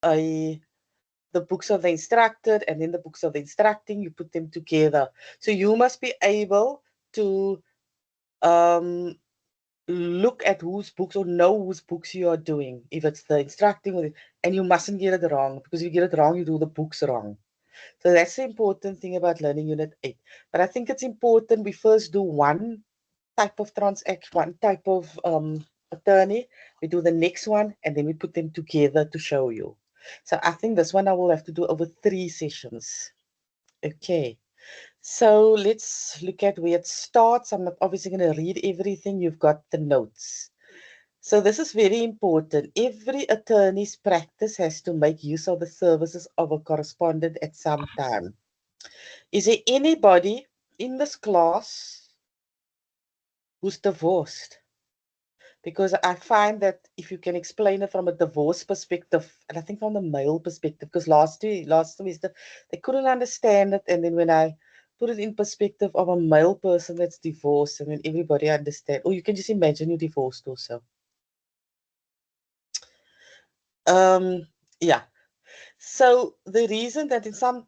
the books of the instructed and then the books of the instructing, you put them together. So you must be able to um, look at whose books or know whose books you are doing. If it's the instructing, and you mustn't get it wrong, because if you get it wrong, you do the books wrong. So that's the important thing about learning Unit 8. But I think it's important we first do one type of transaction, one type of attorney. We do the next one, and then we put them together to show you. So I think this one I will have to do over 3 sessions. Okay. So let's look at where it starts. I'm not obviously going to read everything. You've got the notes. So this is very important. Every attorney's practice has to make use of the services of a correspondent at some time. Is there anybody in this class who's divorced? Because I find that if you can explain it from a divorce perspective, and I think from the male perspective, because last semester they couldn't understand it, and then when I put it in perspective of a male person that's divorced, and then everybody understand. Or you can just imagine you're divorced also. Um, yeah. So the reason that in some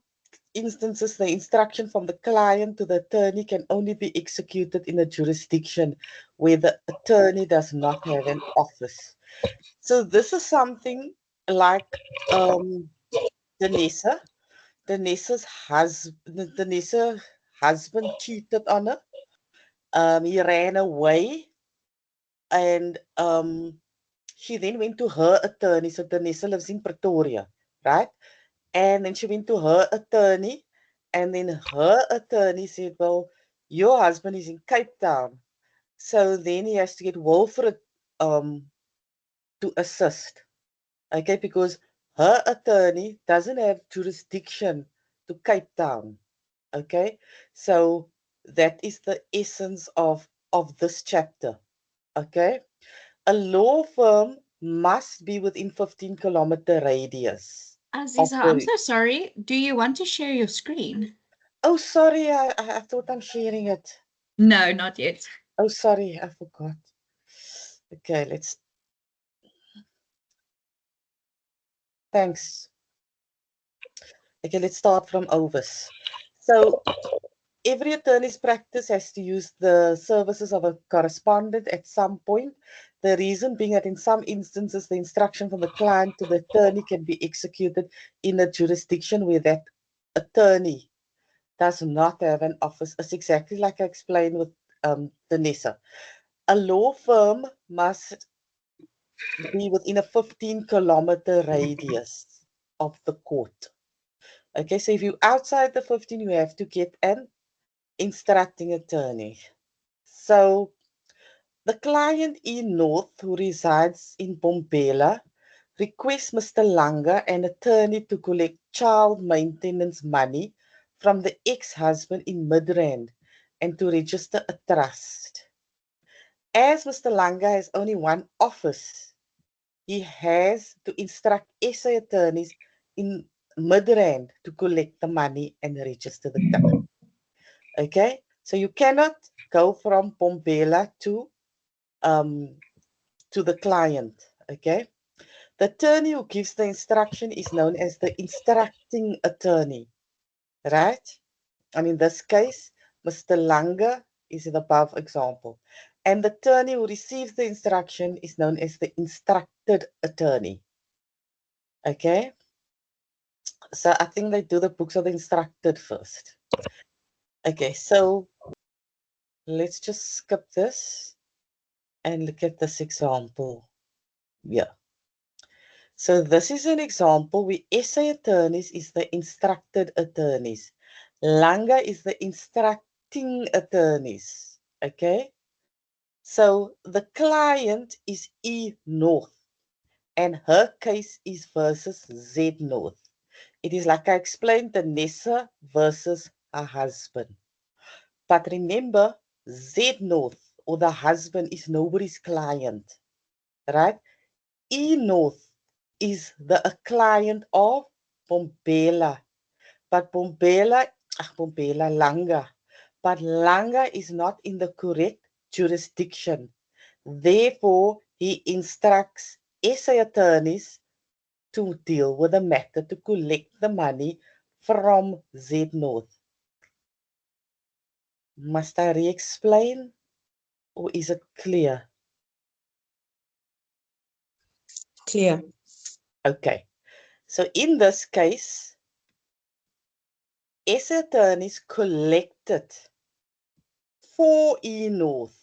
instances the instruction from the client to the attorney can only be executed in a jurisdiction where the attorney does not have an office. So this is something like um, Danessa. Danessa's husband cheated on her. He ran away, and she then went to her attorney. So Danessa lives in Pretoria, right? And then she went to her attorney, and then her attorney said, "Well, your husband is in Cape Town, so then he has to get Wilfred um, to assist." Okay, because her attorney doesn't have jurisdiction to Cape Town. Okay, so that is the essence of this chapter. Okay, a law firm must be within 15-kilometer radius of Aziza, I'm the. so sorry. Do you want to share your screen? Oh, sorry, I thought I'm sharing it. No, not yet. Oh, sorry, I forgot. Okay, thanks. Okay, let's start from overs. So every attorney's practice has to use the services of a correspondent at some point. The reason being that in some instances, the instruction from the client to the attorney can be executed in a jurisdiction where that attorney does not have an office. It's exactly like I explained with Danessa. A law firm must be within a 15-kilometer radius of the court. Okay, so if you're outside the 15, you have to get an instructing attorney. So the client E. North, who resides in Bombela, requests Mr. Langer, an attorney, to collect child maintenance money from the ex-husband in Midrand and to register a trust. As Mr. Langer has only one office, he has to instruct SA attorneys in Midrand to collect the money and register the trust. Okay, so you cannot go from Bombela um, to the client. Okay, the attorney who gives the instruction is known as the instructing attorney, right? And in this case, Mr. Langer is the above example. And the attorney who receives the instruction is known as the instructed attorney. Okay, so I think they do the books of the instructed first. Okay, so let's just skip this and look at this example. Yeah. So this is an example where essay attorneys is the instructed attorneys. Langer is the instructing attorneys. Okay. So the client is E North and her case is versus Z North. It is like I explained, the Nessa versus her husband. But remember, Z North or the husband is nobody's client, right? E North is the a client of Bombela, but Bombela Langa, but Langa is not in the correct jurisdiction. Therefore, he instructs SA attorneys to deal with the matter to collect the money from Z North? Must I re-explain or is it clear? Clear. Okay. So in this case, SA attorneys collected for E North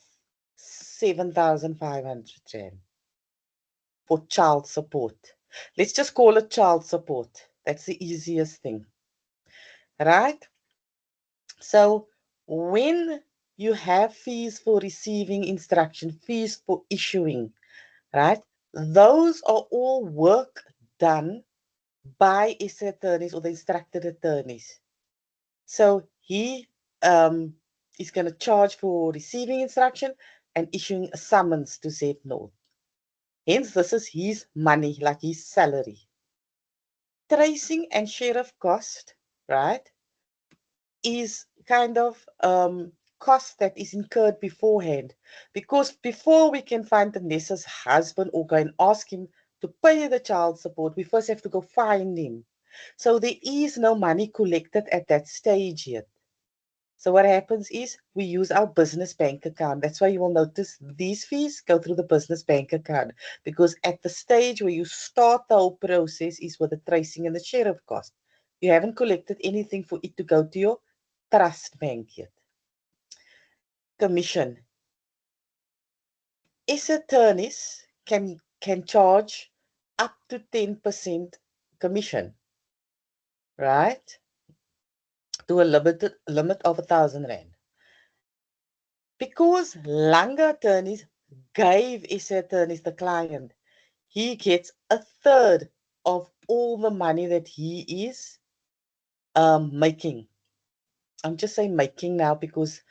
7,500 Rand for child support. Let's just call it child support. That's the easiest thing. Right? So when you have fees for receiving instruction, fees for issuing, right? Those are all work done by SA attorneys or the instructed attorneys. So he is going to charge for receiving instruction and issuing a summons to Z North. Hence, this is his money, like his salary. Tracing and sheriff cost, right, is kind of cost that is incurred beforehand. Because before we can find Vanessa's husband or go and ask him to pay the child support, we first have to go find him. So there is no money collected at that stage yet. So what happens is we use our business bank account. That's why you will notice these fees go through the business bank account, because at the stage where you start the whole process is with the tracing and the sheriff cost. You haven't collected anything for it to go to your trust bank yet. Commission. SA attorneys can charge up to 10% commission, right? To a limit of 1,000 Rand. Because Langa attorneys gave SA attorneys the client, he gets a third of all the money that he is making. I'm just saying making now because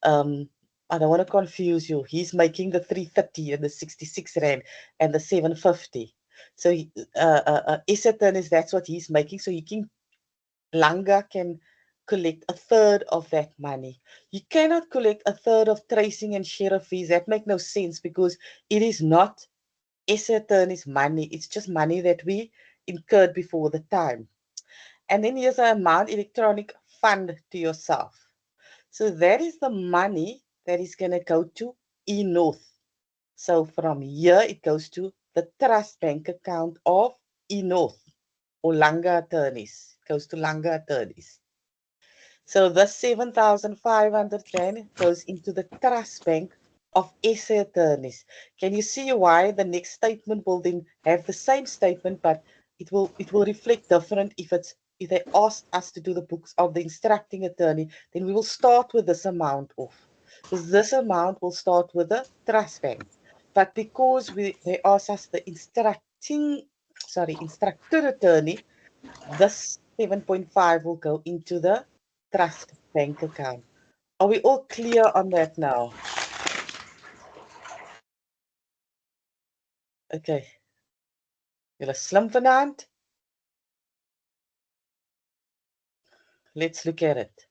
I don't want to confuse you. He's making the 330 and the 66 Rand and the 750. So SA attorneys, that's what he's making. So Langa can collect a third of that money. You cannot collect a third of tracing and sheriff fees. That makes no sense because it is not SA attorney's money. It's just money that we incurred before the time. And then here's an amount electronic fund to yourself. So that is the money that is going to go to eNorth. So from here, it goes to the trust bank account of eNorth or Langa attorneys. It goes to Langa attorneys. So the 7,500 Rand goes into the trust bank of SA attorneys. Can you see why the next statement will then have the same statement, but it will reflect different if they ask us to do the books of the instructing attorney, then we will start with this amount off. Because this amount will start with the trust bank. But because they ask us the instructor attorney, this 7.5 will go into the trust bank account. Are we all clear on that now? Okay. Julle slim vanaand? Let's look at it.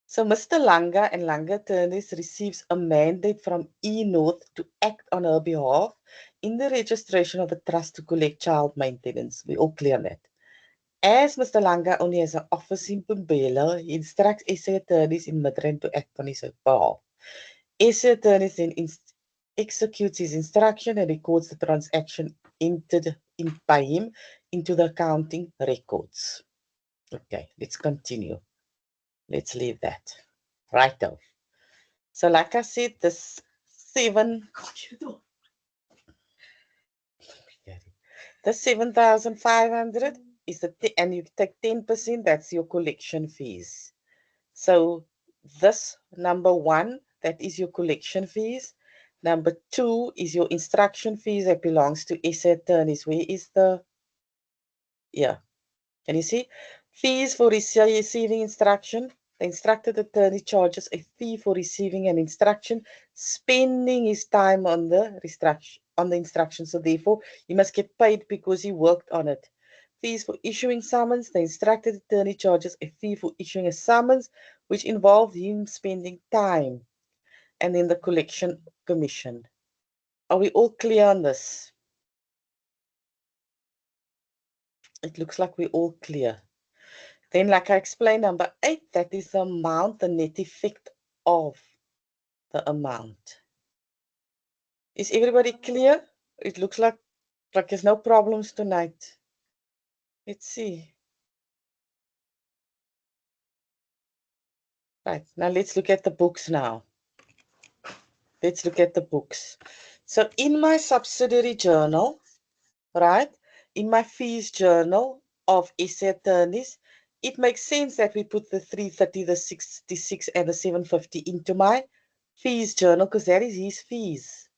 So Mr. Langa and Langa attorneys receives a mandate from eNorth to act on her behalf in the registration of the trust to collect child maintenance. We all clear on that. As Mr. Langa only has an office in Mbombela, he instructs SA attorneys in Midrand to act on his behalf. SA attorneys then executes his instruction and records the transaction entered by him into the accounting records. Okay, let's continue. Let's leave that. Righto. So like I said, this 7,500 is and you take 10%, that's your collection fees. So this number one, that is your collection fees. Number two is your instruction fees that belongs to SA attorneys. Where is the, yeah, can you see? Fees for receiving instruction. The instructed attorney charges a fee for receiving an instruction, spending his time on the instruction. So therefore, he must get paid because he worked on it. Fees for issuing summons. The instructed attorney charges a fee for issuing a summons, which involved him spending time. And then the collection commission. Are we all clear on this? It looks like we're all clear. Then, like I explained, number 8, that is the amount, the net effect of the amount. Is everybody clear? It looks like there's no problems tonight. Let's see. Right, now let's look at the books now. Let's look at the books. So in my subsidiary journal, right, in my fees journal of SA attorneys, it makes sense that we put the 330, the 66, and the 750 into my fees journal because that is his fees.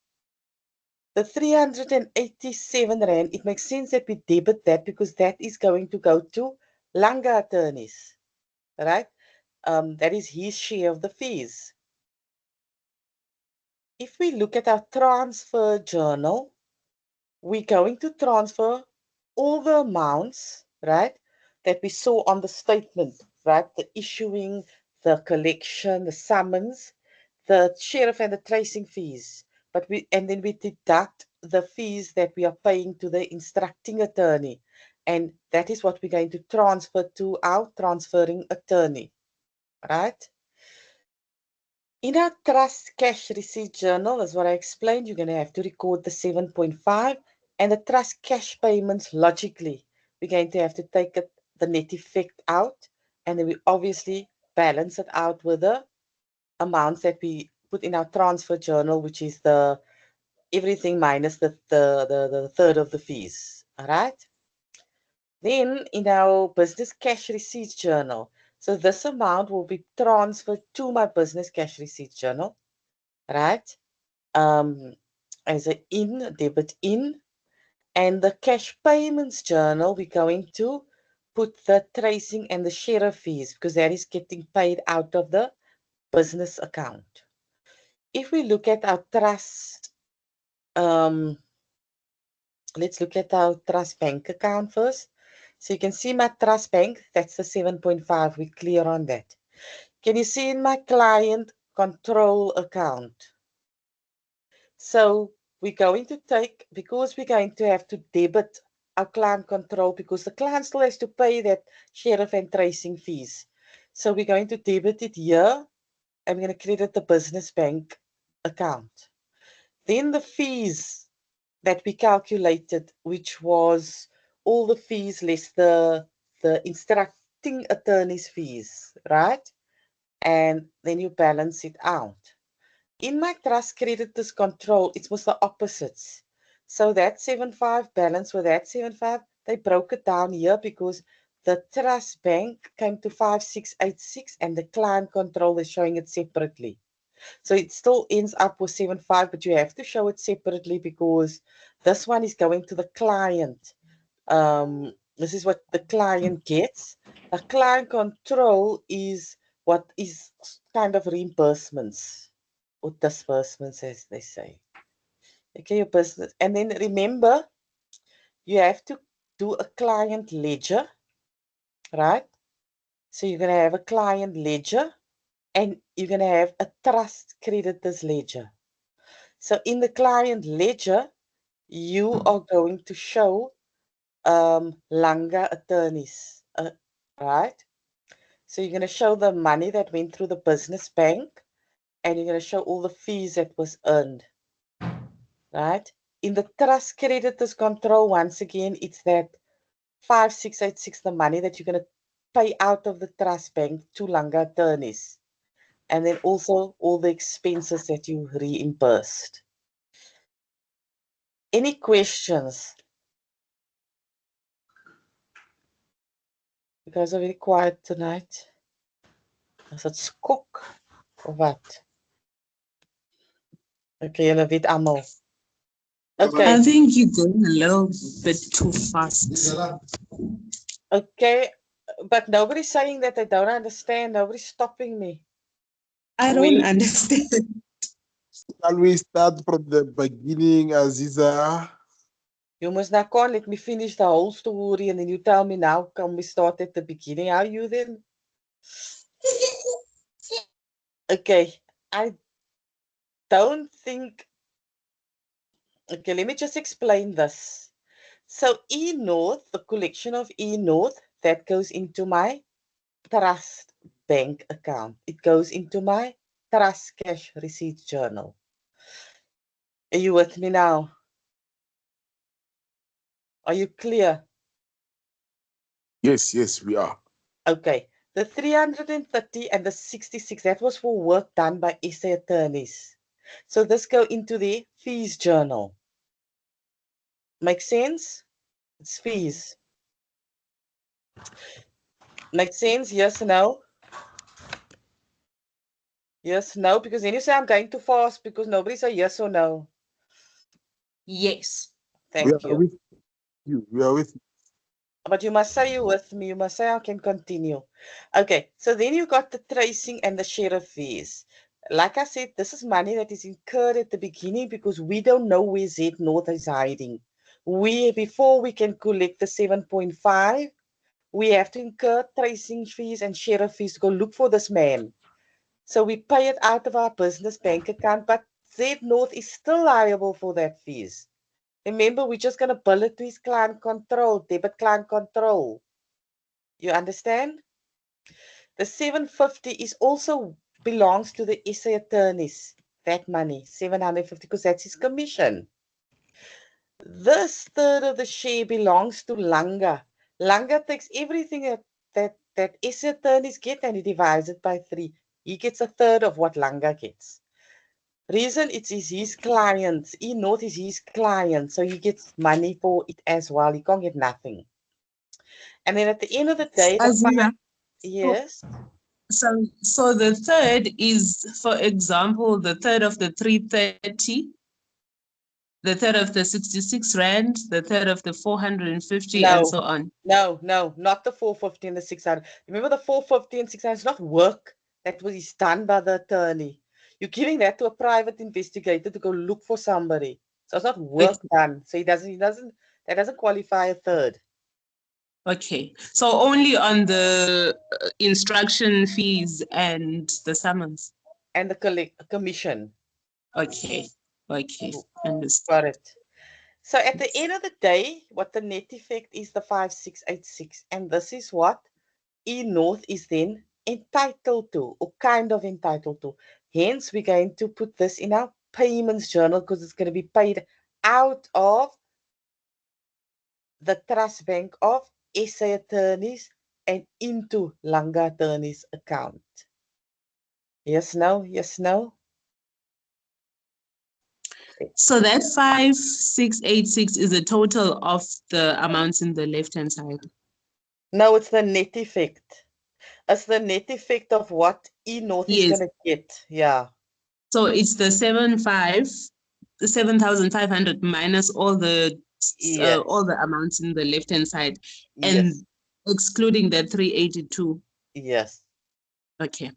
The 387 Rand, it makes sense that we debit that because that is going to go to Langa attorneys, right? That is his share of the fees. If we look at our transfer journal, we're going to transfer all the amounts, right, that we saw on the statement, right? The issuing, the collection, the summons, the sheriff and the tracing fees. And then we deduct the fees that we are paying to the instructing attorney. And that is what we're going to transfer to our transferring attorney, right? In our trust cash receipt journal, that's what I explained, you're going to have to record the 7.5 and the trust cash payments logically. We're going to have to take the net effect out, and then we obviously balance it out with the amounts that we put in our transfer journal, which is the everything minus the third of the fees. All right. Then in our business cash receipts journal, so this amount will be transferred to my business cash receipts journal, right? As a debit in, and the cash payments journal, we're going to put the tracing and the sheriff fees because that is getting paid out of the business account. If we look at our trust, let's look at our trust bank account first. So you can see my trust bank, that's the 7.5, we're clear on that. Can you see in my client control account? So we're going to take, because we're going to have to debit our client control because the client still has to pay that sheriff and tracing fees. So we're going to debit it here and we're going to credit the business bank account. Then the fees that we calculated, which was all the fees less the instructing attorney's fees, right? And then you balance it out. In my trust creditors control, it was the opposites. So that 7.5 balance with that 7.5, they broke it down here because the trust bank came to 5,686 and the client control is showing it separately. So it still ends up with 7.5, but you have to show it separately because this one is going to the client. This is what the client gets. The client control is what is kind of reimbursements or disbursements, as they say. Okay, your business. And then remember, you have to do a client ledger, right? So you're going to have a client ledger and you're going to have a trust creditors ledger. So in the client ledger, you are going to show Langa attorneys, right? So you're going to show the money that went through the business bank and you're going to show all the fees that was earned, right? In the trust creditors control, once again, it's that 5,686, the money that you're going to pay out of the trust bank to Langa attorneys. And then also all the expenses that you reimbursed. Any questions? You guys are very quiet tonight. Is it skok of wat? Okay, julle weet almal. Okay. I think you're going a little bit too fast. Okay, but nobody's saying that they don't understand. Nobody's stopping me. I don't understand. Shall we start from the beginning, Aziza? You must not come, let me finish the whole story and then you tell me now, can we start at the beginning? Are you then? Okay, I don't think... Okay, let me just explain this. So E North, the collection of E North, that goes into my trust bank account. It goes into my trust cash receipts journal. Are you with me now? Are you clear? Yes, yes, we are. Okay. The 330 and the 66, that was for work done by SA attorneys. So this go into the fees journal. Make sense? It's fees. Make sense? Yes or no? Yes, no, because then you say I'm going too fast because nobody say yes or no. Yes. We Thank are you. with you. We are with you. But you must say you with me. You must say I can continue. Okay, so then you got the tracing and the sheriff fees. Like I said, this is money that is incurred at the beginning because we don't know where Z North is hiding. Before we can collect the 7.5, we have to incur tracing fees and sheriff fees to go look for this man. So we pay it out of our business bank account, but Z North is still liable for that fees. Remember, we're just going to bill it to his client control, debit client control. You understand? The 750 is also belongs to the SA attorneys. That money, 750, because that's his commission. This third of the share belongs to Langa. Langa takes everything that SA attorneys get and he divides it by 3. He gets a third of what Langa gets. Reason it is his client. E North is his client, so he gets money for it as well. He can't get nothing. And then at the end of the day, Aziza, yes. so the third is, for example, the third of the 330, the third of the 66 rand, the third of the 450, and so on. No, not the 450 and the 600. Remember, the 450 and 600 is not work that was done by the attorney. You're giving that to a private investigator to go look for somebody. So it's not work done. So that doesn't qualify a third. Okay, so only on the instruction fees and the summons. And the commission. Okay, understood. Got it. So at the end of the day, what the net effect is the 5686. And this is what E North is then entitled to, or kind of entitled to. Hence, we're going to put this in our payments journal because it's going to be paid out of the trust bank of SA attorneys and into Langa attorneys account. Yes, no, yes, no. So that 5686 is the total of the amounts in the left-hand side. No, it's the net effect. It's the net effect of what E North is Yes. going to get. Yeah. So it's the 7,500 minus all the amounts in the left-hand side, and Yes. excluding that 382. Yes. Okay.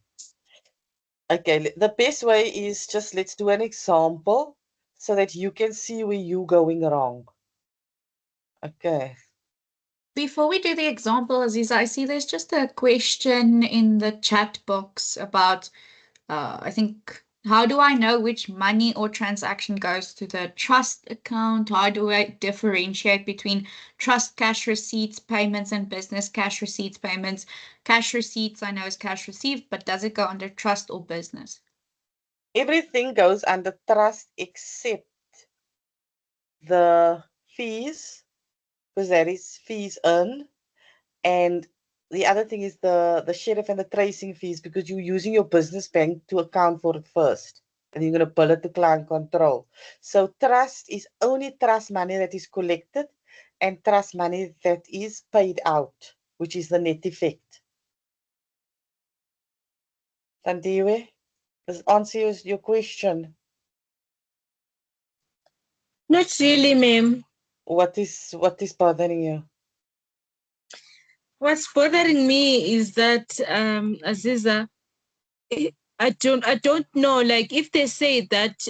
Okay, the best way is just let's do an example so that you can see where you're going wrong. Okay. Before we do the example, Aziza, I see there's just a question in the chat box about, I think, how do I know which money or transaction goes to the trust account? How do I differentiate between trust cash receipts payments and business cash receipts payments? Cash receipts I know is cash received, but does it go under trust or business? Everything goes under trust except the fees, because that is fees earned. And the other thing is the sheriff and the tracing fees, because you're using your business bank to account for it first. And you're going to bill it to client control. So trust is only trust money that is collected and trust money that is paid out, which is the net effect. Tandiwe, does it answer your question? Not really, ma'am. What is bothering you? What's bothering me is that, Aziza, I don't know. Like, if they say that,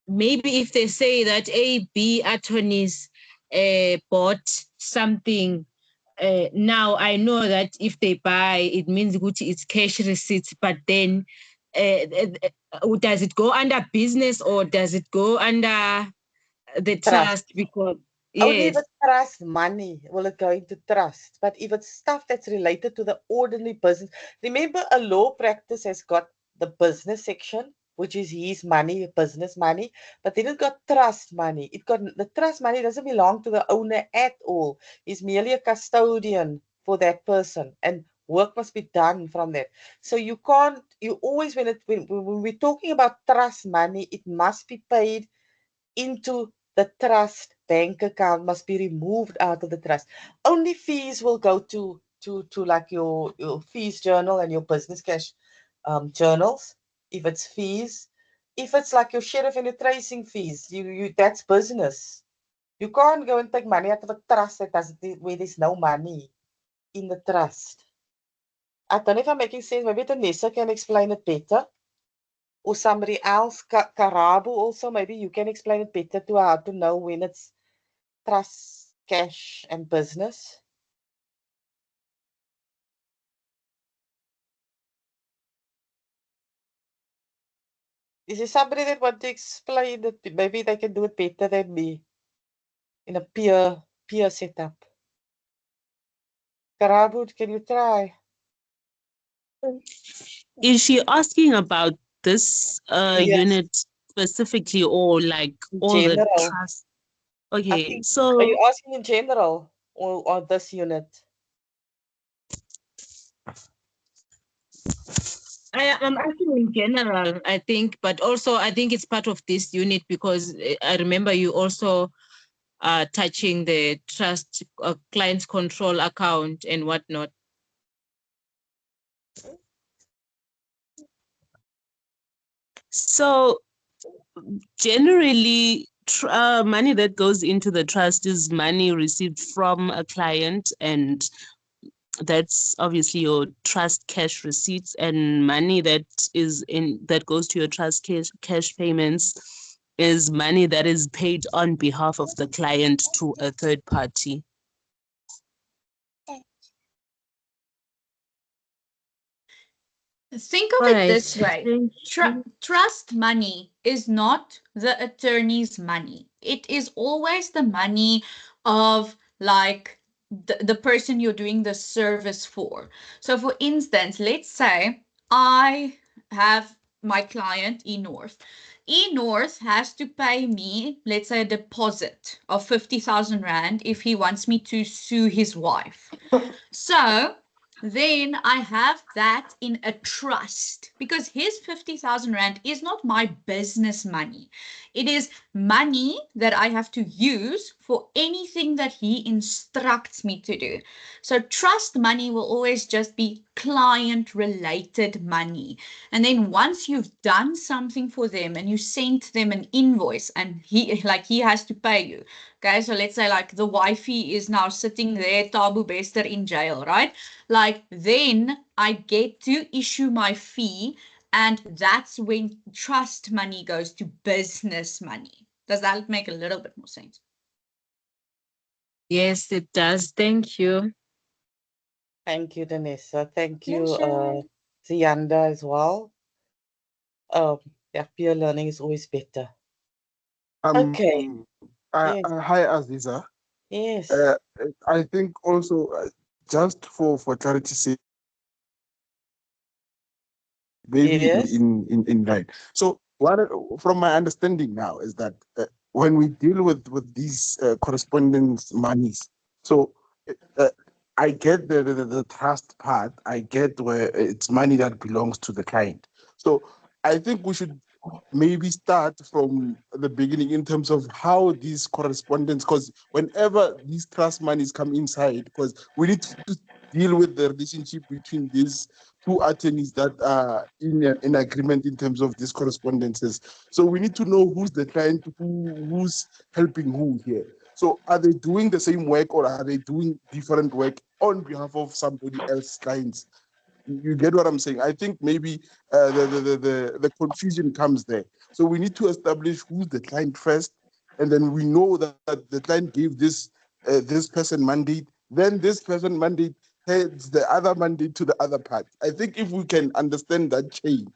maybe if they say that AB attorneys bought something, now I know that if they buy, it means it's cash receipts. But then, does it go under business or does it go under the trust? Because Only if Yes. it's trust money will it go into trust. But if it's stuff that's related to the ordinary business, remember a law practice has got the business section, which is his money, business money, but then it got trust money. It got the trust money doesn't belong to the owner at all. He's merely a custodian for that person, and work must be done from that. So you can't, you always when we're talking about trust money, it must be paid into the trust bank account, must be removed out of the trust. Only fees will go to like your fees journal and your business cash journals, if it's fees. If it's like your sheriff and your tracing fees, you that's business. You can't go and take money out of a trust that doesn't, where there's no money in the trust. I don't know if I'm making sense. Maybe Tanessa can explain it better. Or somebody else, Karabu also, maybe you can explain it better to how to know when it's trust, cash, and business. Is there somebody that want to explain it? Maybe they can do it better than me in a peer setup. Karabu, can you try? Is she asking about this Yes, unit specifically, or like in all the general. trust? I Okay, think, are so you asking in general or this unit? I'm asking in general, I think, but also I think it's part of this unit because I remember you also touching the trust client's control account and whatnot. so generally money that goes into the trust is money received from a client, and that's obviously your trust cash receipts, and money that is in that goes to your trust cash payments is money that is paid on behalf of the client to a third party. Think of All it right. this way. Thank you. Trust money is not the attorney's money. It is always the money of like the person you're doing the service for. So for instance, let's say I have my client eNorth. eNorth has to pay me, let's say, a deposit of 50,000 Rand if he wants me to sue his wife. So then I have that in a trust because his 50,000 Rand is not my business money. It is money that I have to use for anything that he instructs me to do. So trust money will always just be client related money. And then once you've done something for them and you sent them an invoice and he has to pay you. Okay, so let's say like the wifey is now sitting there, Tabu Bester in jail, right? Like then I get to issue my fee, and that's when trust money goes to business money. Does that make a little bit more sense? Yes, it does. Thank you. Thank you, Danessa. Thank you, Pleasure. Zianda as well. Yeah, peer learning is always better. Okay. Yes. Hi, Aziza. Yes. I think also, just for clarity's sake, maybe Yes. in line. So what from my understanding now is that when we deal with these correspondence monies, so uh, I get the trust part. I get where it's money that belongs to the client. So I think we should maybe start from the beginning in terms of how these correspondence, because whenever these trust monies come inside, because we need to deal with the relationship between these two attorneys that are in agreement in terms of these correspondences. So we need to know who's the client, who's helping who here. So are they doing the same work or are they doing different work on behalf of somebody else's clients? You get what I'm saying? I think maybe the confusion comes there. So we need to establish who's the client first, and then we know that the client gave this person mandate. Then this person mandate heads the other mandate to the other part. I think if we can understand that chain,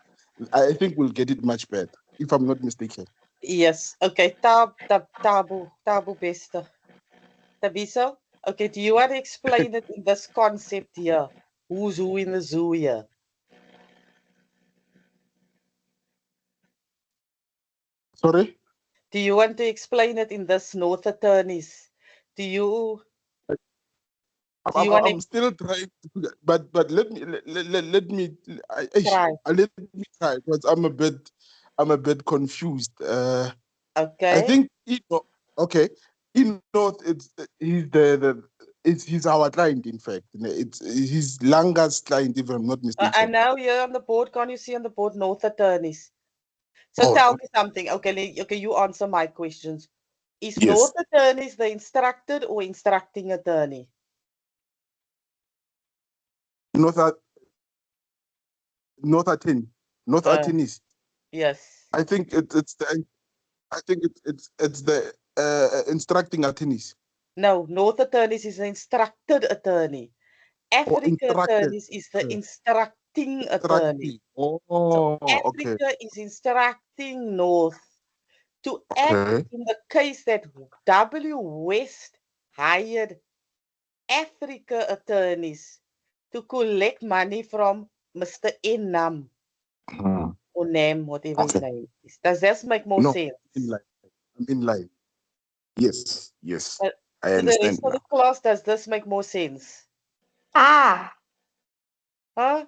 I think we'll get it much better. If I'm not mistaken. Yes. Okay. Tabu Bester. Tabiso, okay, do you want to explain it in this concept here? Who's who in the zoo here? Sorry? Do you want to explain it in this North Attorneys? Do you you want I'm still trying, but let me Try. let me try because I'm a bit confused. I Okay. think okay, he's our client. In fact, it's he's Langa's client, if I'm not I mistaken. know you're on the board. Can't you see on the board North Attorneys? So Oh, tell me something. Okay, okay, you answer my questions. Is Yes. North Attorneys the instructed or instructing attorney? North At- North Atin, North Uh, Atinis. Yes. I think it's the instructing Atinis No, North Attorneys is the instructed attorney. or Africa instructed. Attorneys is the instructing attorney. Instructing. So Okay. Africa is instructing North to act Okay. in the case that W. West hired Africa attorneys to collect money from Mr. Enam Hmm. or Nam, whatever his Okay. name is. Does this make more No, sense? in line. I'm in line. Yes. Yes. Uh, I To the understand rest of the now. class, does this make more sense? Ah, Huh?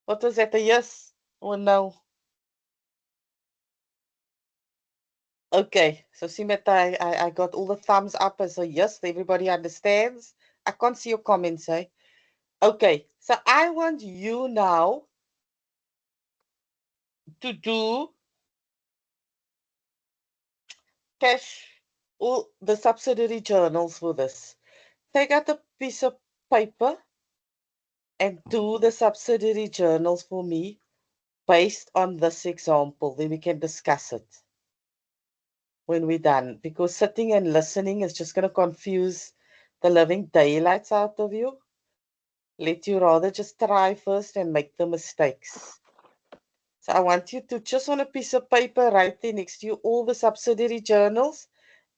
What was that, a yes or no? Okay, so Simet, I got all the thumbs up as a yes, everybody understands. I can't see your comments, eh? Okay, so I want you now to do cash all the subsidiary journals for this. Take out a piece of paper and do the subsidiary journals for me based on this example. Then we can discuss it when we're done. Because sitting and listening is just going to confuse the living daylights out of you. Let you rather just try first and make the mistakes. So I want you to just on a piece of paper right there next to you all the subsidiary journals,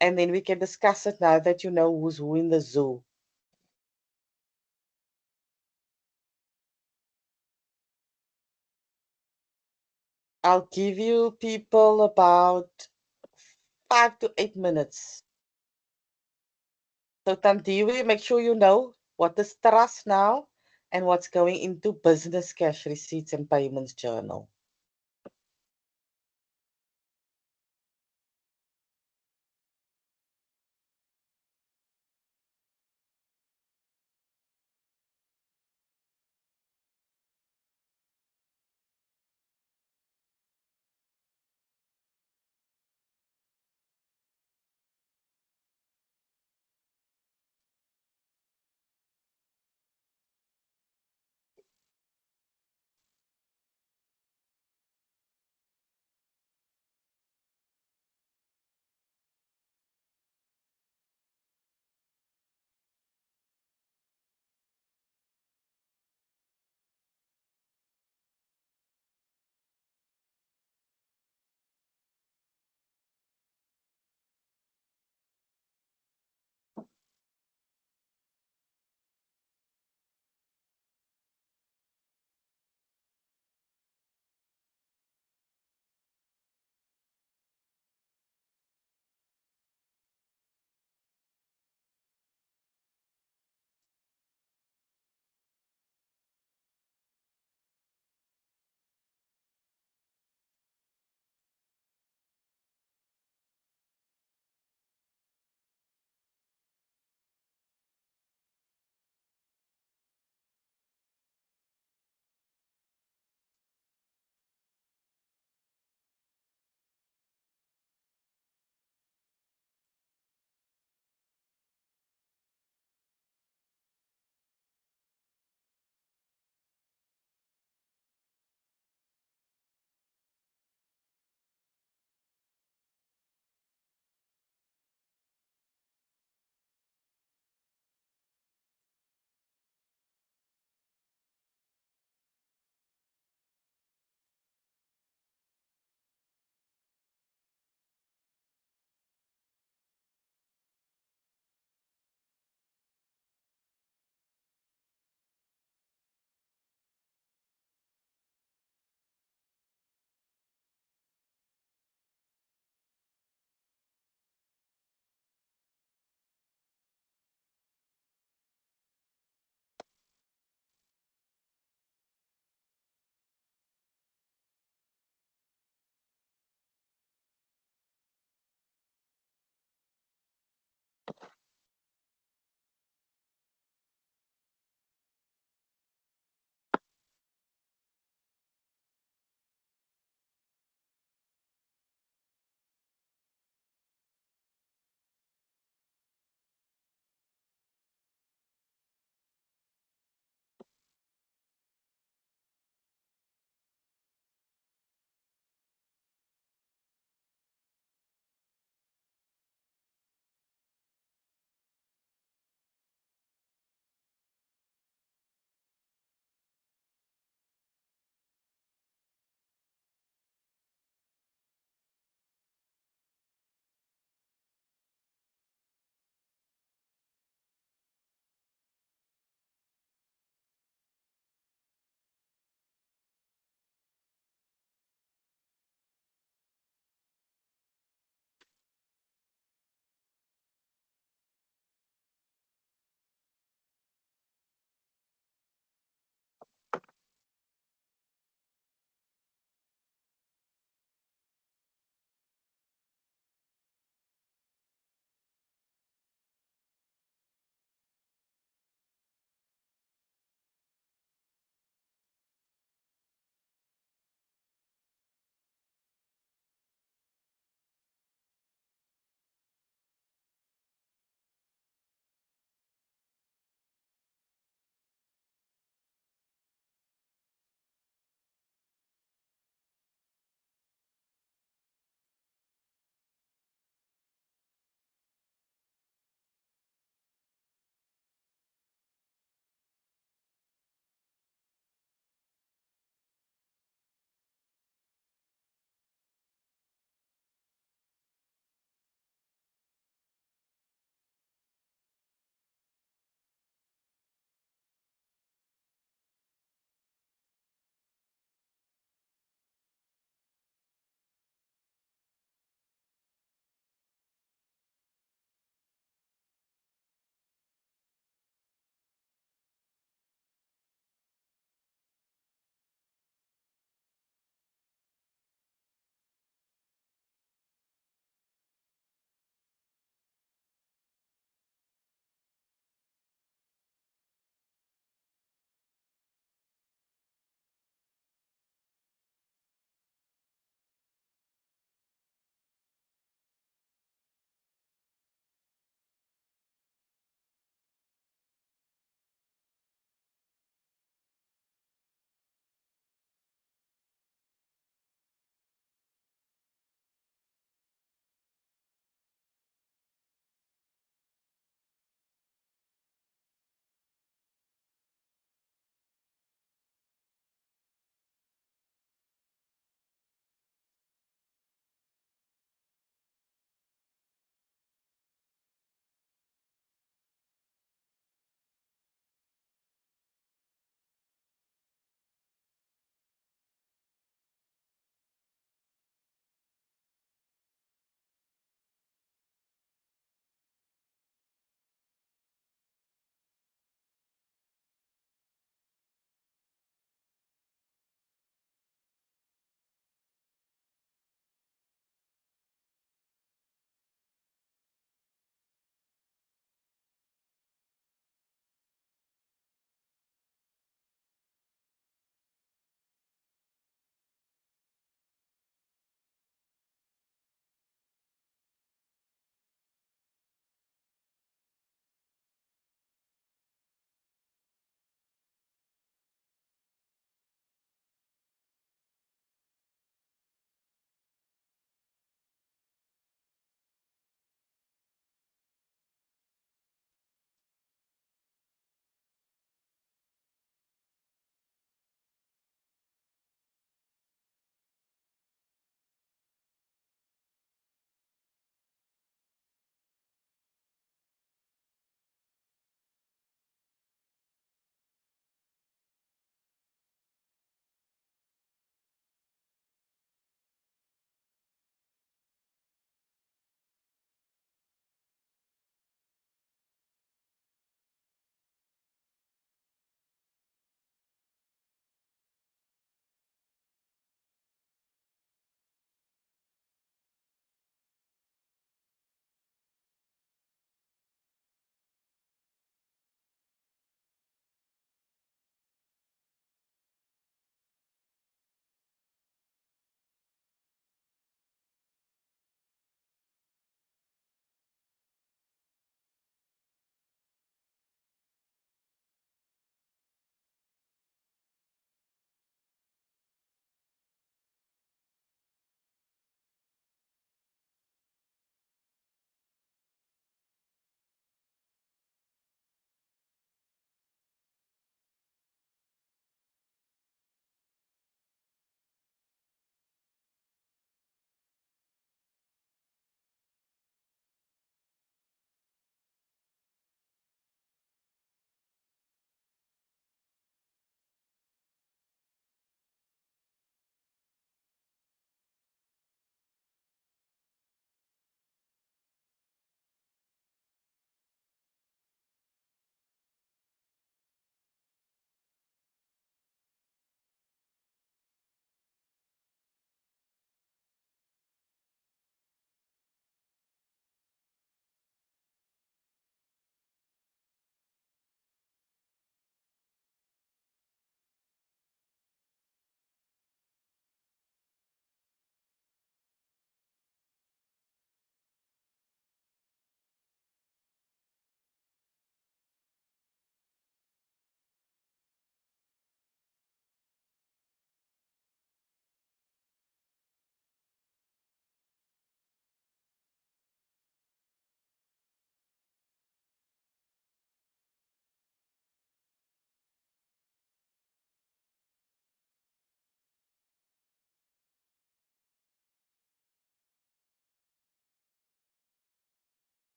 and then we can discuss it now that you know who's who in the zoo. I'll give you people about 5 to 8 minutes. So Tandiwe, make sure you know what is trust now and what's going into business cash receipts and payments journal.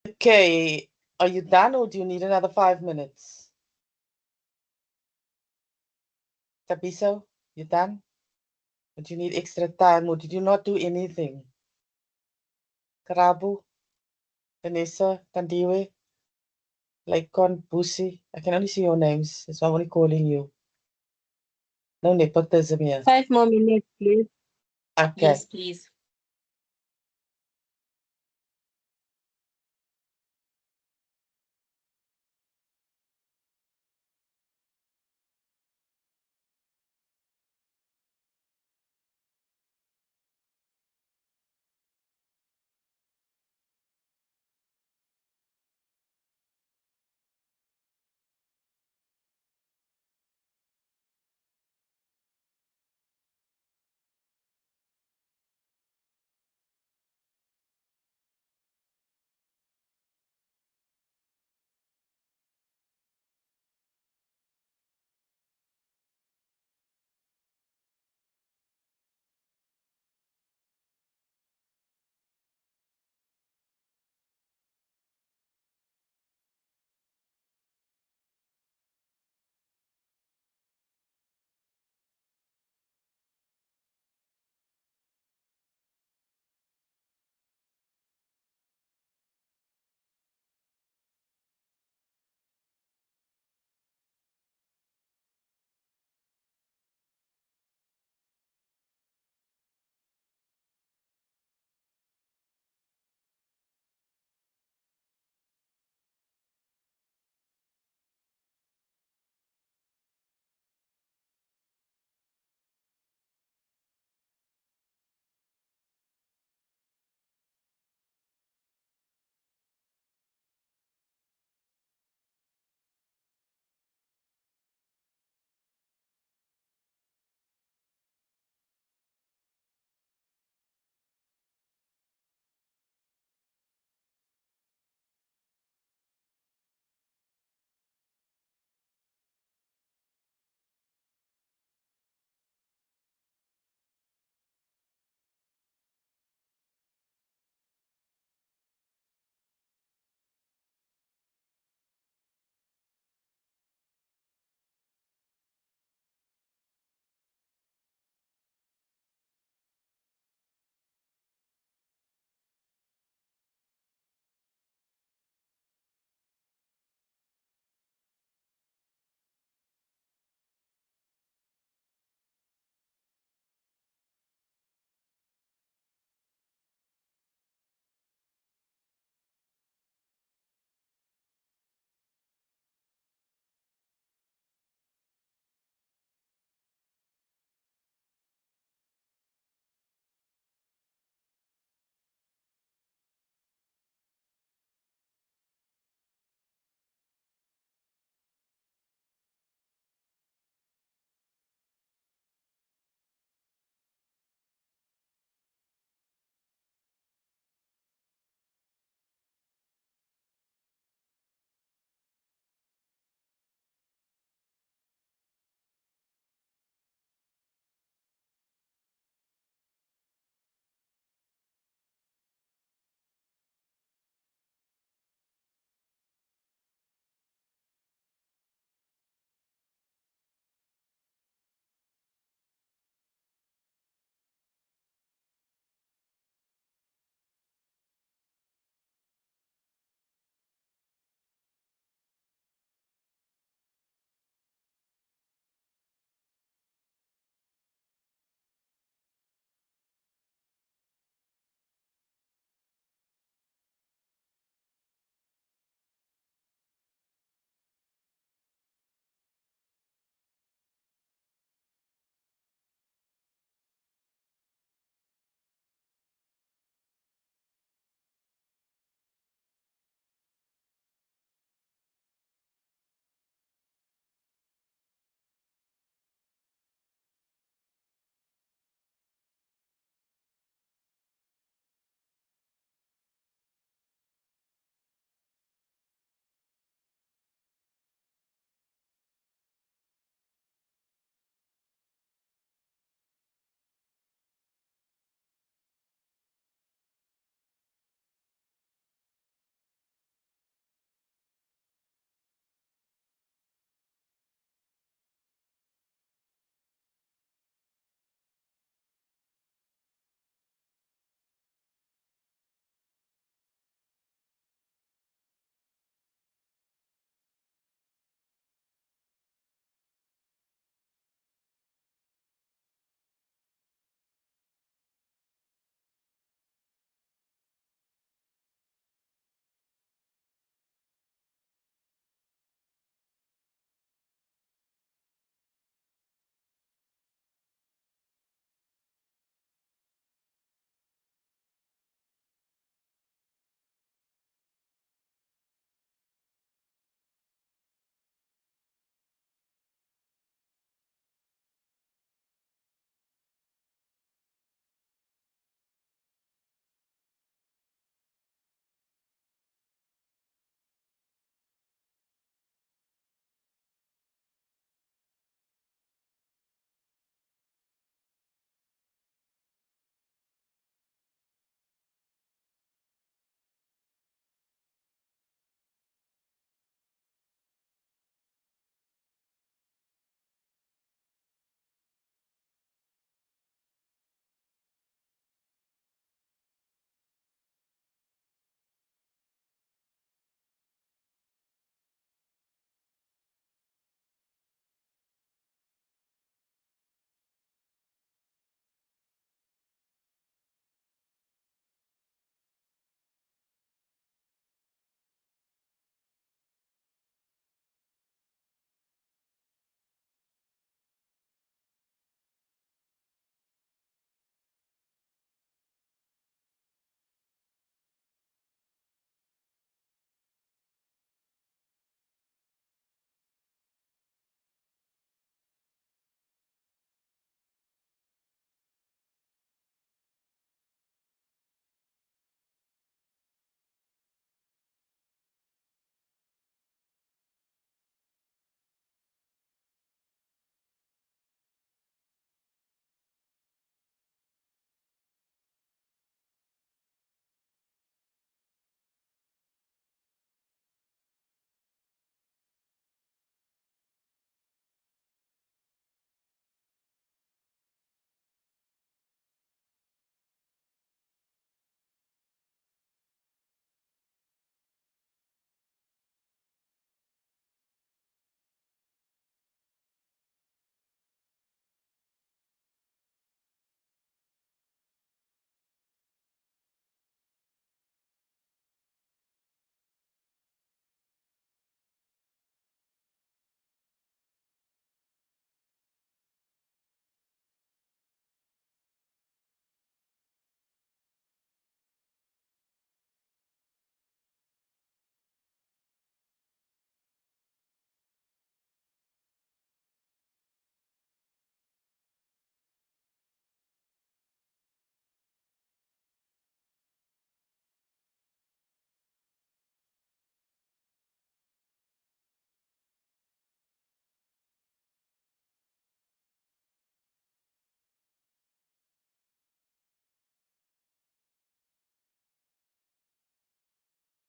Okay, are you done or do you need another 5 minutes? Tabiso, you done? Or do you need extra time or did you not do anything? Karabu, Vanessa, Tandiwe, Laikon, Busi. I can only see your names. That's why I'm only calling you. No nepotism here. 5 more minutes, please. Okay. Yes, please.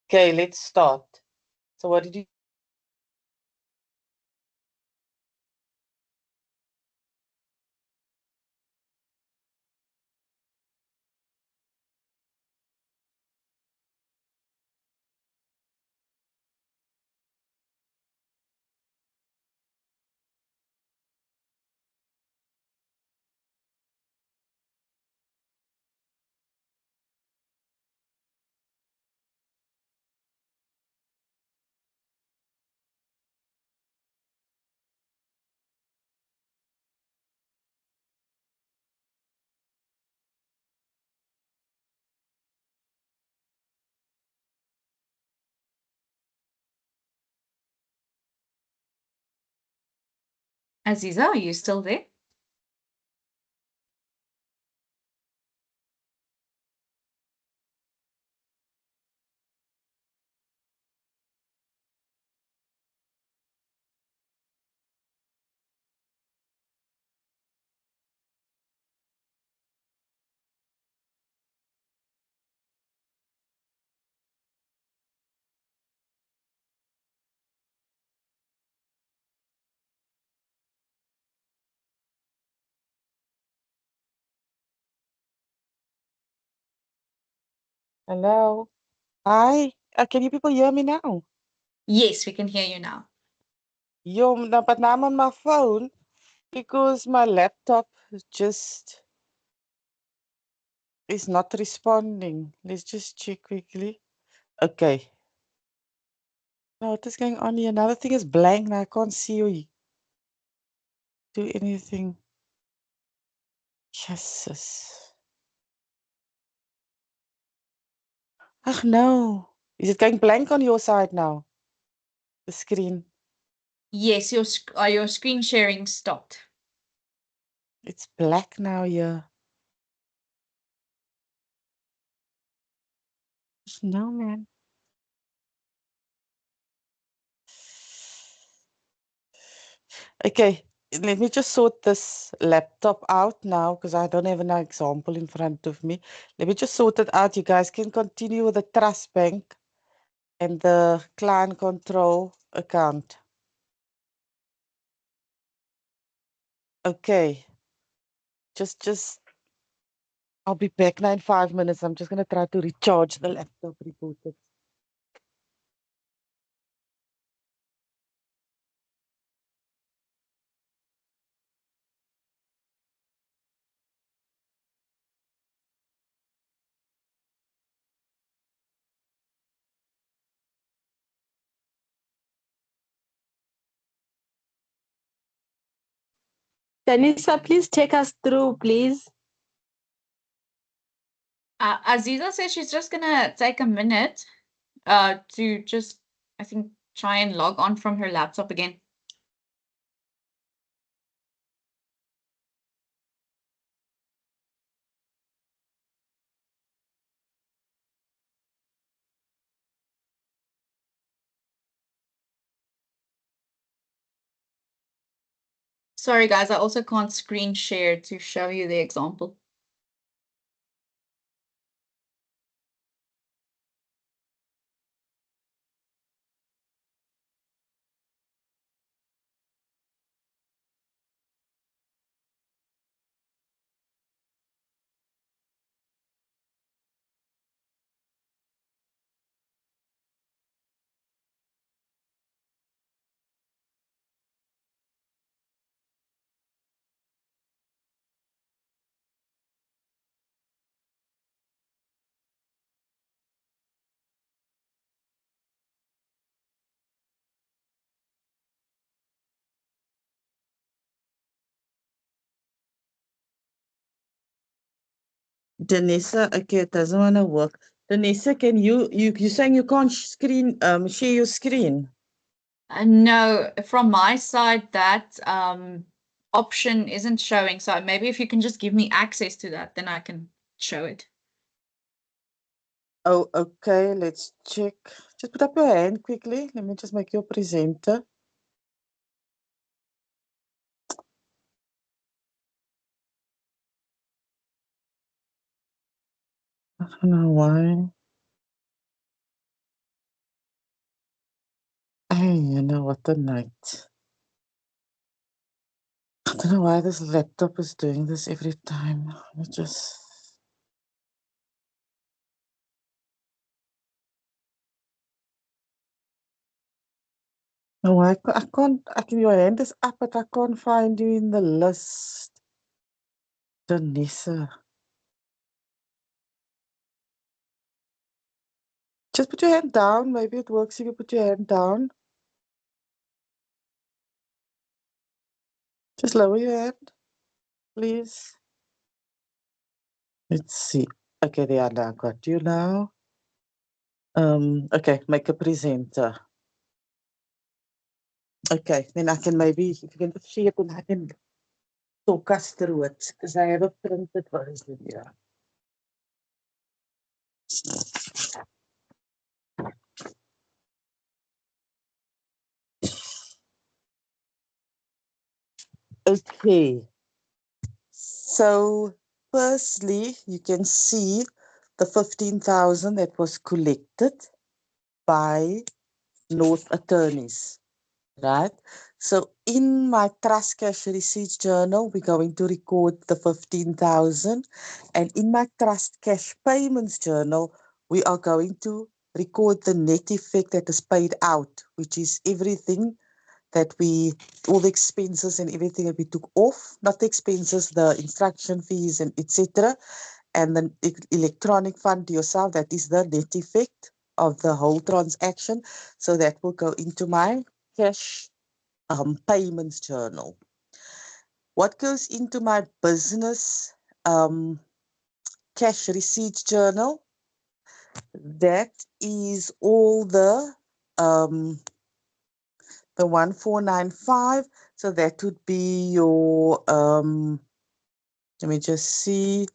Okay, let's start. So what did you? Aziza, are you still there? Hello. Hi. Can you people hear me now? Yes, we can hear you now. Yo, but now I'm on my phone because my laptop just is not responding. Let's just check quickly. Okay. No, what is going on here? Another thing is blank now. I can't see or do anything. Jesus. Ach no. Is it going blank on your side now? The screen. Yes, your screen sharing stopped. It's black now here. No, man. Okay, let me just sort this laptop out now because I don't have an example in front of me. Let me just sort it out. You guys can continue with the Trust Bank and the client control account. Okay, just I'll be back now in 5 minutes. I'm just gonna try to recharge the laptop, reboot it. Danisa, please take us through, please. Aziza says she's just gonna take a minute to just, I think, try and log on from her laptop again. Sorry, guys, I also can't screen share to show you the example. Danisa, okay, it doesn't want to work. Danisa, can you saying you can't screen share your screen? No, from my side, that option isn't showing. So maybe if you can just give me access to that, then I can show it. Oh, okay, let's check. Just put up your hand quickly. Let me just make you a presenter. I don't know why. You know what a night. I don't know why this laptop is doing this every time. It just. No, I can't. Your hand is up, but I can't find you in the list. Danessa. Just put your hand down. Maybe it works if you put your hand down. Just lower your hand, please. Let's see. Okay, there, I got you now. Okay, make a presenter. Okay, then I can maybe, if you can just share it, then I can talk us through it, because I have a printed version here. Okay, so firstly, you can see the 15,000 that was collected by North Attorneys, right? So in my Trust Cash Receipts Journal, we're going to record the 15,000. And in my Trust Cash Payments Journal, we are going to record the net effect that is paid out, which is everything that all the expenses and everything that we took off, not the expenses, the instruction fees and etc. And the electronic fund to yourself, that is the net effect of the whole transaction. So that will go into my cash payments journal. What goes into my business cash receipts journal? That is all the 1495. So that would be your let me just see.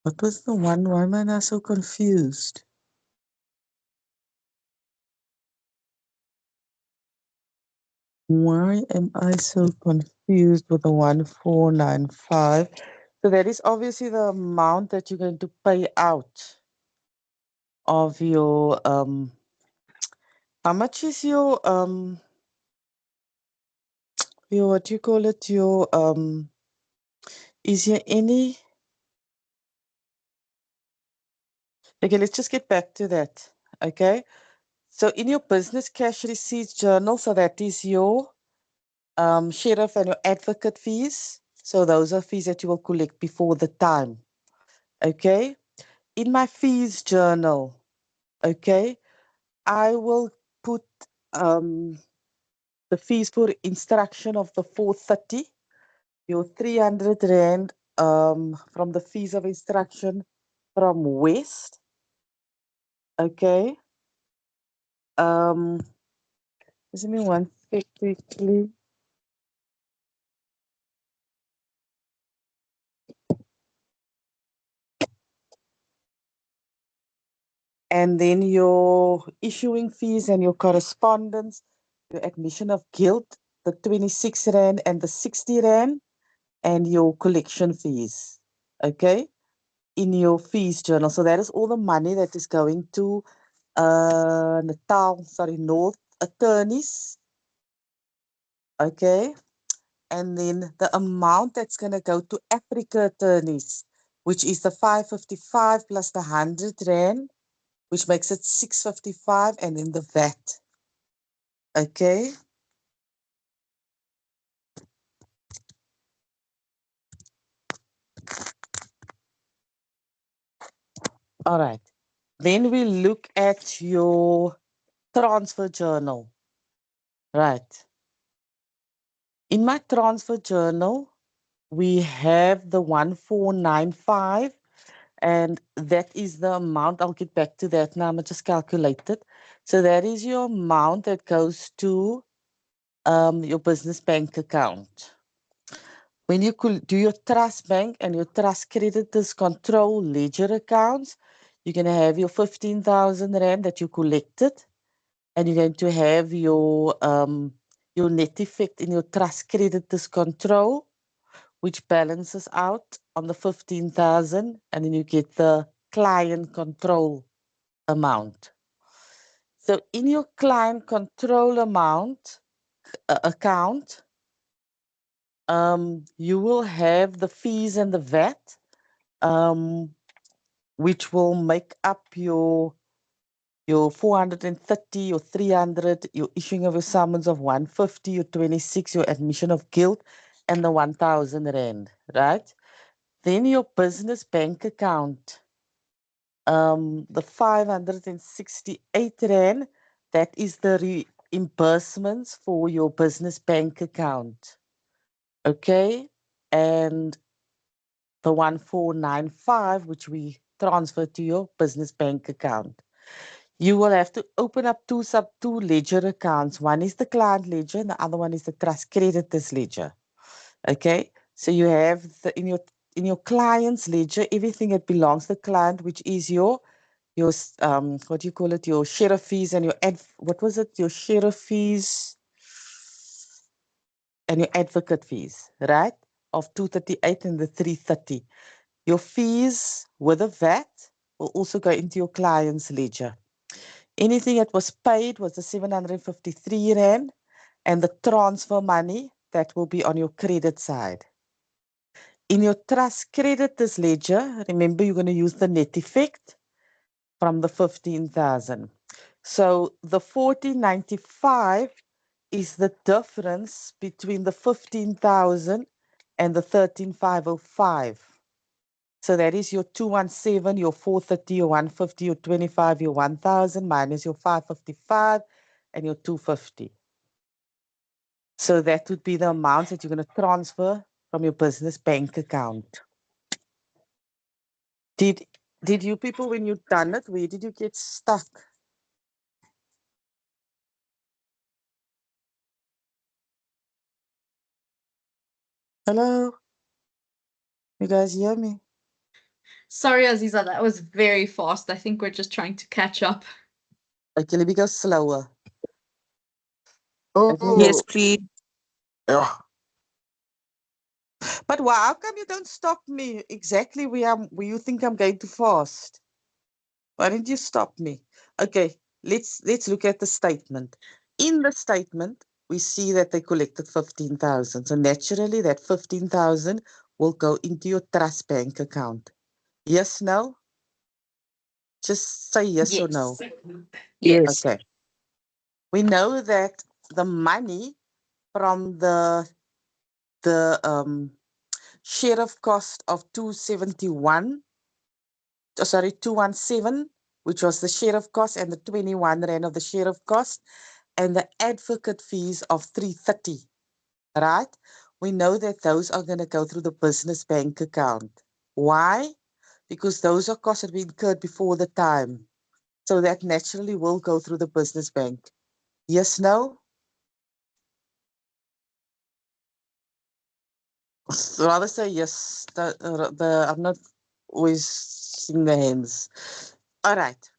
What was the one? Why am I so confused? Why am I so confused with the 1495? So that is obviously the amount that you're going to pay out of your how much is your what do you call it? Your is there any? Okay, let's just get back to that. Okay. So in your business cash receipts journal, so that is your sheriff and your advocate fees. So those are fees that you will collect before the time. Okay. In my fees journal, okay, I will put the fees for instruction of the 430, your 300 Rand from the fees of instruction from West. Okay. Just give me one sec quickly. And then your issuing fees and your correspondence, your admission of guilt, the 26 Rand and the 60 Rand, and your collection fees, okay, in your fees journal. So that is all the money that is going to North Attorneys, okay, and then the amount that's going to go to Africa Attorneys, which is the 555 plus the 100 Rand, which makes it 655, and then the VAT. Okay. All right. Then we look at your transfer journal. Right. In my transfer journal, we have the 1495, and that is the amount. I'll get back to that now. I'm just calculate it. So that is your amount that goes to your business bank account. When you do your trust bank and your trust creditors control ledger accounts, you're going to have your 15,000 Rand that you collected, and you're going to have your net effect in your trust creditors control, which balances out on the 15,000, and then you get the client control amount. So in your client control amount account, you will have the fees and the VAT, which will make up your 430, your 300, your issuing of your summons of 150, your 26, your admission of guilt, and the 1,000 rand, right? Then your business bank account, the 568 rand, that is the reimbursements for your business bank account. Okay, and the 1495, which we transfer to your business bank account. You will have to open up two ledger accounts. One is the client ledger and the other one is the trust creditors ledger. Okay, so you have in your client's ledger everything that belongs to the client, which is your what do you call it, your sheriff fees and your your sheriff fees and your advocate fees, right? Of 238 and the 330. Your fees with a VAT will also go into your client's ledger. Anything that was paid was the 753 rand, and the transfer money that will be on your credit side. In your trust creditors ledger, remember you're going to use the net effect from the 15,000. So the 1495 is the difference between the 15,000 and the 13,505. So that is your 217, your 430, your 150, your 25, your 1,000 minus your 555 and your 250. So that would be the amounts that you're going to transfer from your business bank account. Did you people, when you done it, where did you get stuck? Hello? You guys hear me? Sorry, Aziza, that was very fast. I think we're just trying to catch up. Okay, let me go slower. Oh, Yes, please. yeah. But why, how come you don't stop me exactly where you think I'm going too fast? Why didn't you stop me? Okay, let's look at the statement. In the statement, we see that they collected 15,000. So naturally, that 15,000 will go into your trust bank account. Yes, no? Just say yes or no. Yes. Okay. We know that the money from the share of cost of 217, which was the share of cost, and the 21 rand of the share of cost, and the advocate fees of 330, right? We know that those are going to go through the business bank account. Why? Because those are costs that we incurred before the time. So that naturally will go through the business bank. Yes, no? Rather say yes. I'm not always seeing the hands. All right.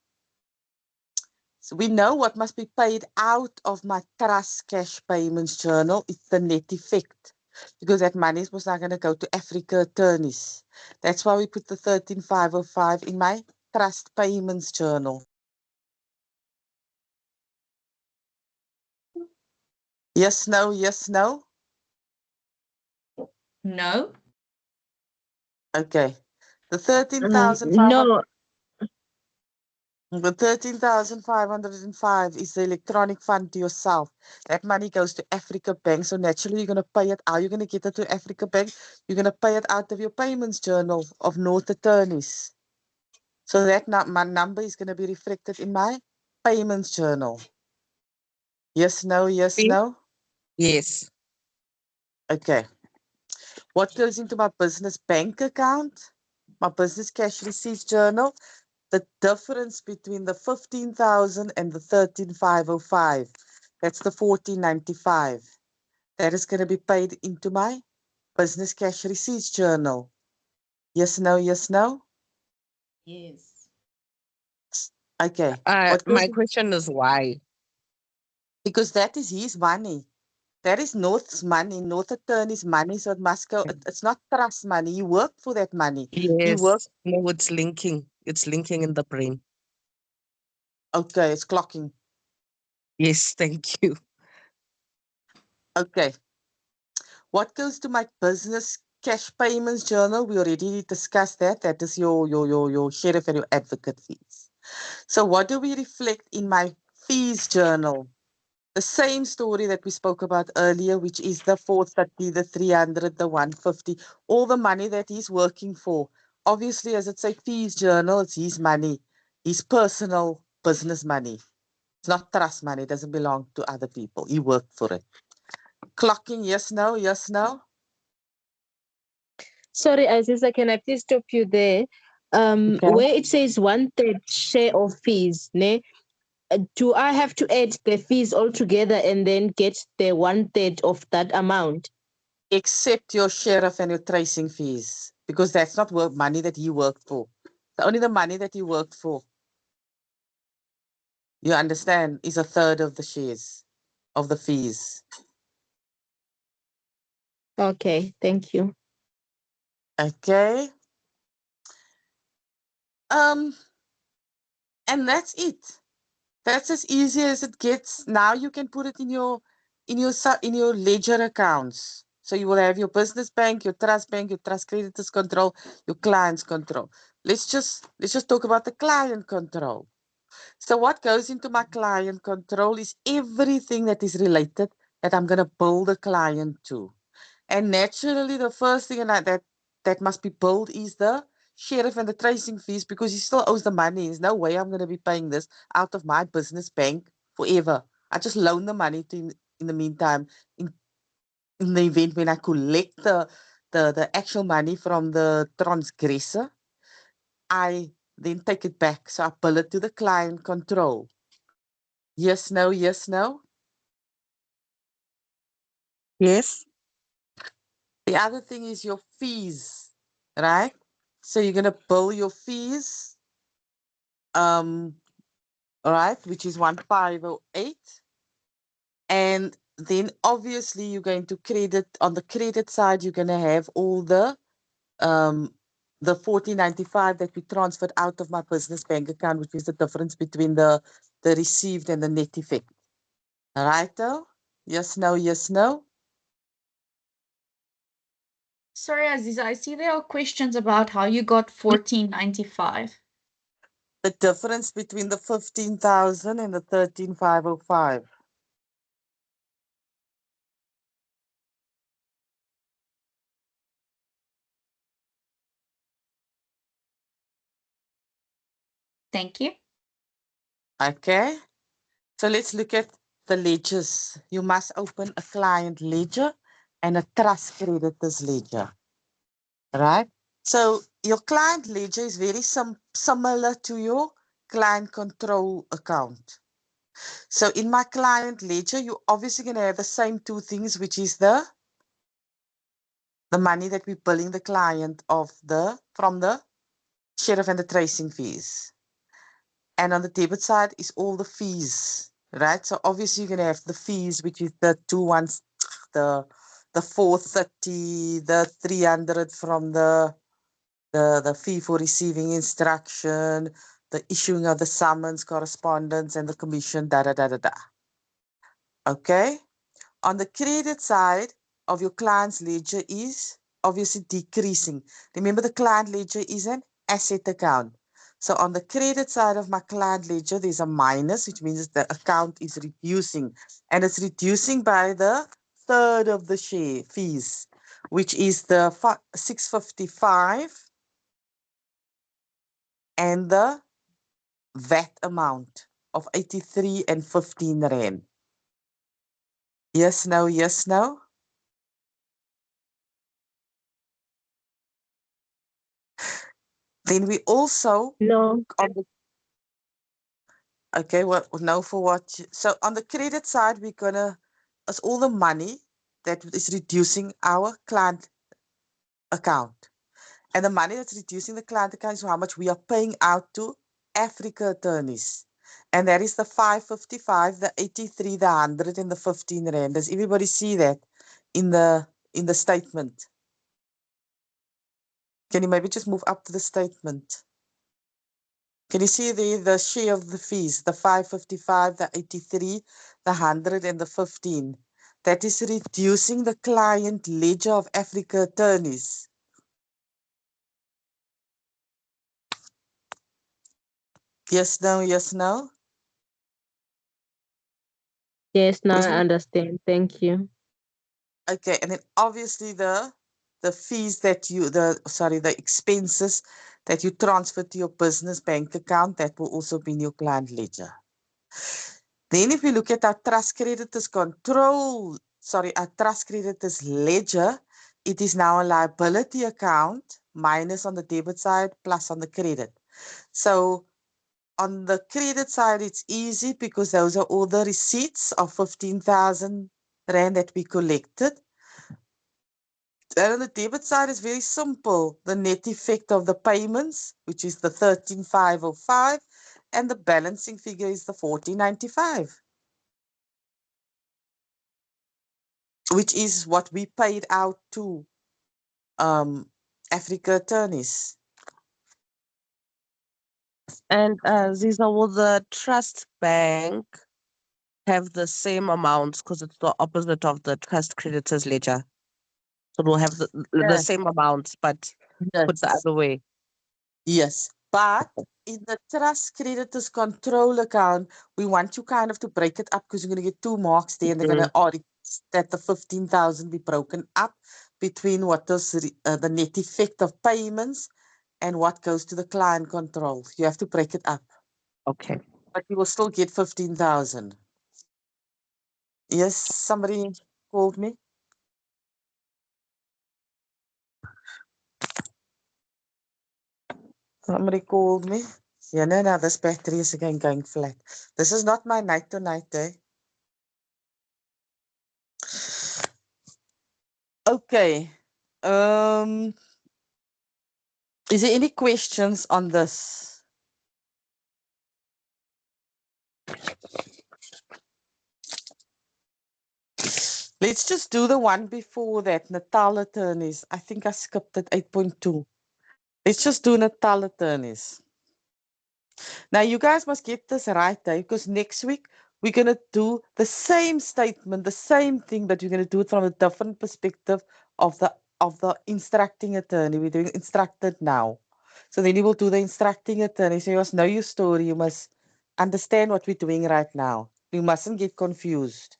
So we know what must be paid out of my trust cash payments journal. It's the net effect, because that money was not going to go to Africa attorneys. That's why we put the 13,505 in my trust payments journal. Yes, no, yes, no. No. Okay. The 13,500. No, The 13,505 is the electronic fund to yourself. That money goes to Africa Bank. So naturally, you're going to pay it out. You're going to get it to Africa Bank. You're going to pay it out of your payments journal of North Attorneys. So that my number is going to be reflected in my payments journal. Yes, no, yes, Please. no. Yes. Okay. What goes into my business bank account? My business cash receipts journal. The difference between the 15,000 and the 13,505. That's the 1495. That is going to be paid into my business cash receipts journal. Yes, no, yes, no. Yes. Okay. What My goes, question is why? because that is his money. That is North's money, North Attorney's money. So it must go. It's not trust money. You work for that money. You work. Yes. No, it's linking. It's linking in the brain. Okay, it's clocking. Yes, thank you. Okay. What goes to my business cash payments journal? We already discussed that. That is your sheriff and your advocate fees. So what do we reflect in my fees journal? The same story that we spoke about earlier, which is the 430, the 300, the 150, all the money that he's working for. Obviously, as it's a fees journal, it's his money, his personal business money. It's not trust money. It doesn't belong to other people. He worked for it. Clocking, yes, no, yes, no. Sorry, Aziza, can I please stop you there? Okay. Where it says 1/3 share of fees, ne? Do I have to add the fees all together and then get the 1/3 of that amount? Except your sheriff and your tracing fees, because that's not work money that he worked for. Only the money that he worked for, you understand, is 1/3 of the shares of the fees. Okay, thank you. Okay. And that's it. That's as easy as it gets. Now you can put it in your ledger accounts. So you will have your business bank, your trust creditors control, your clients control. Let's just talk about the client control. So what goes into my client control is everything that is related that I'm going to bill the client to. And naturally, the first thing that must be billed is the sheriff and the tracing fees, because he still owes the money. There's no way I'm going to be paying this out of my business bank forever. I just loan the money to him in the meantime. In the event when I collect the actual money from the transgressor, I then take it back. So I bill it to the client control. Yes, no, yes, no. Yes. The other thing is your fees, right? So you're going to bill your fees, all right, which is 1508. And then obviously you're going to credit, on the credit side, you're going to have all the 1495 that we transferred out of my business bank account, which is the difference between the received and the net effect. All right, though? Yes, no, yes, no. Sorry, Aziza, I see there are questions about how you got 1495. The difference between the 15,000 and the 13,505. Thank you. Okay. So let's look at the ledgers. You must open a client ledger and a trust creditors ledger, right? So your client ledger is very similar to your client control account. So in my client ledger, you're obviously going to have the same two things, which is the money that we're billing the client from the sheriff and the tracing fees. And on the debit side is all the fees, right? So obviously you're going to have the fees, which is the the 430, the 300 from the fee for receiving instruction, the issuing of the summons, correspondence, and the commission, da da da da da. Okay. On the credit side of your client's ledger is obviously decreasing. Remember, the client ledger is an asset account. So on the credit side of my client ledger, there's a minus, which means the account is reducing. And it's reducing by the 1/3 of the share fees, which is the 655 and the VAT amount of 83 and 15 rand. Yes, no, yes, no. Then we also No. on the okay, what no for what? So on the credit side, we're gonna it's all the money that is reducing our client account. And the money that's reducing the client account is how much we are paying out to Africa attorneys. And that is the 555, the 83, the 100, and the 15 rand. Does everybody see that in the statement? Can you maybe just move up to the statement? Can you see the share of the fees, the 555, the 83, the 100, and the 15? That is reducing the client ledger of Africa attorneys. Yes, no, yes, no. Yes, now Yes, I ma'am. understand. Thank you. Okay, and then obviously the fees that you the expenses that you transfer to your business bank account, that will also be in your client ledger. Then if you look at our trust creditors our trust creditors ledger, it is now a liability account minus on the debit side plus on the credit. So on the credit side, it's easy because those are all the receipts of 15,000 Rand that we collected. And on the debit side, it's very simple. The net effect of the payments, which is the 13,505, and the balancing figure is the 1495, which is what we paid out to Africa attorneys. And Ziza, will the trust bank have the same amounts because it's the opposite of the trust creditors ledger? So we'll have the Yes. same amounts, but put the other way. Yes, but in the trust creditors control account, we want you kind of to break it up because you're going to get 2 marks there, and they're going to audit that the 15,000 be broken up between what is the net effect of payments and what goes to the client control. You have to break it up, Okay. but you will still get 15,000. Yes, somebody called me. Somebody called me. Yeah, no, this battery is again going flat. This is not my night to night day. Okay. Is there any questions on this? Let's just do the one before that, Natal attorneys. I think I skipped it, 8.2. Let's just do Natal attorneys. Now, you guys must get this right, because next week we're going to do the same statement, the same thing, but we're going to do it from a different perspective of the instructing attorney. We're doing instructed now. So then you will do the instructing attorney. So you must know your story. You must understand what we're doing right now. You mustn't get confused.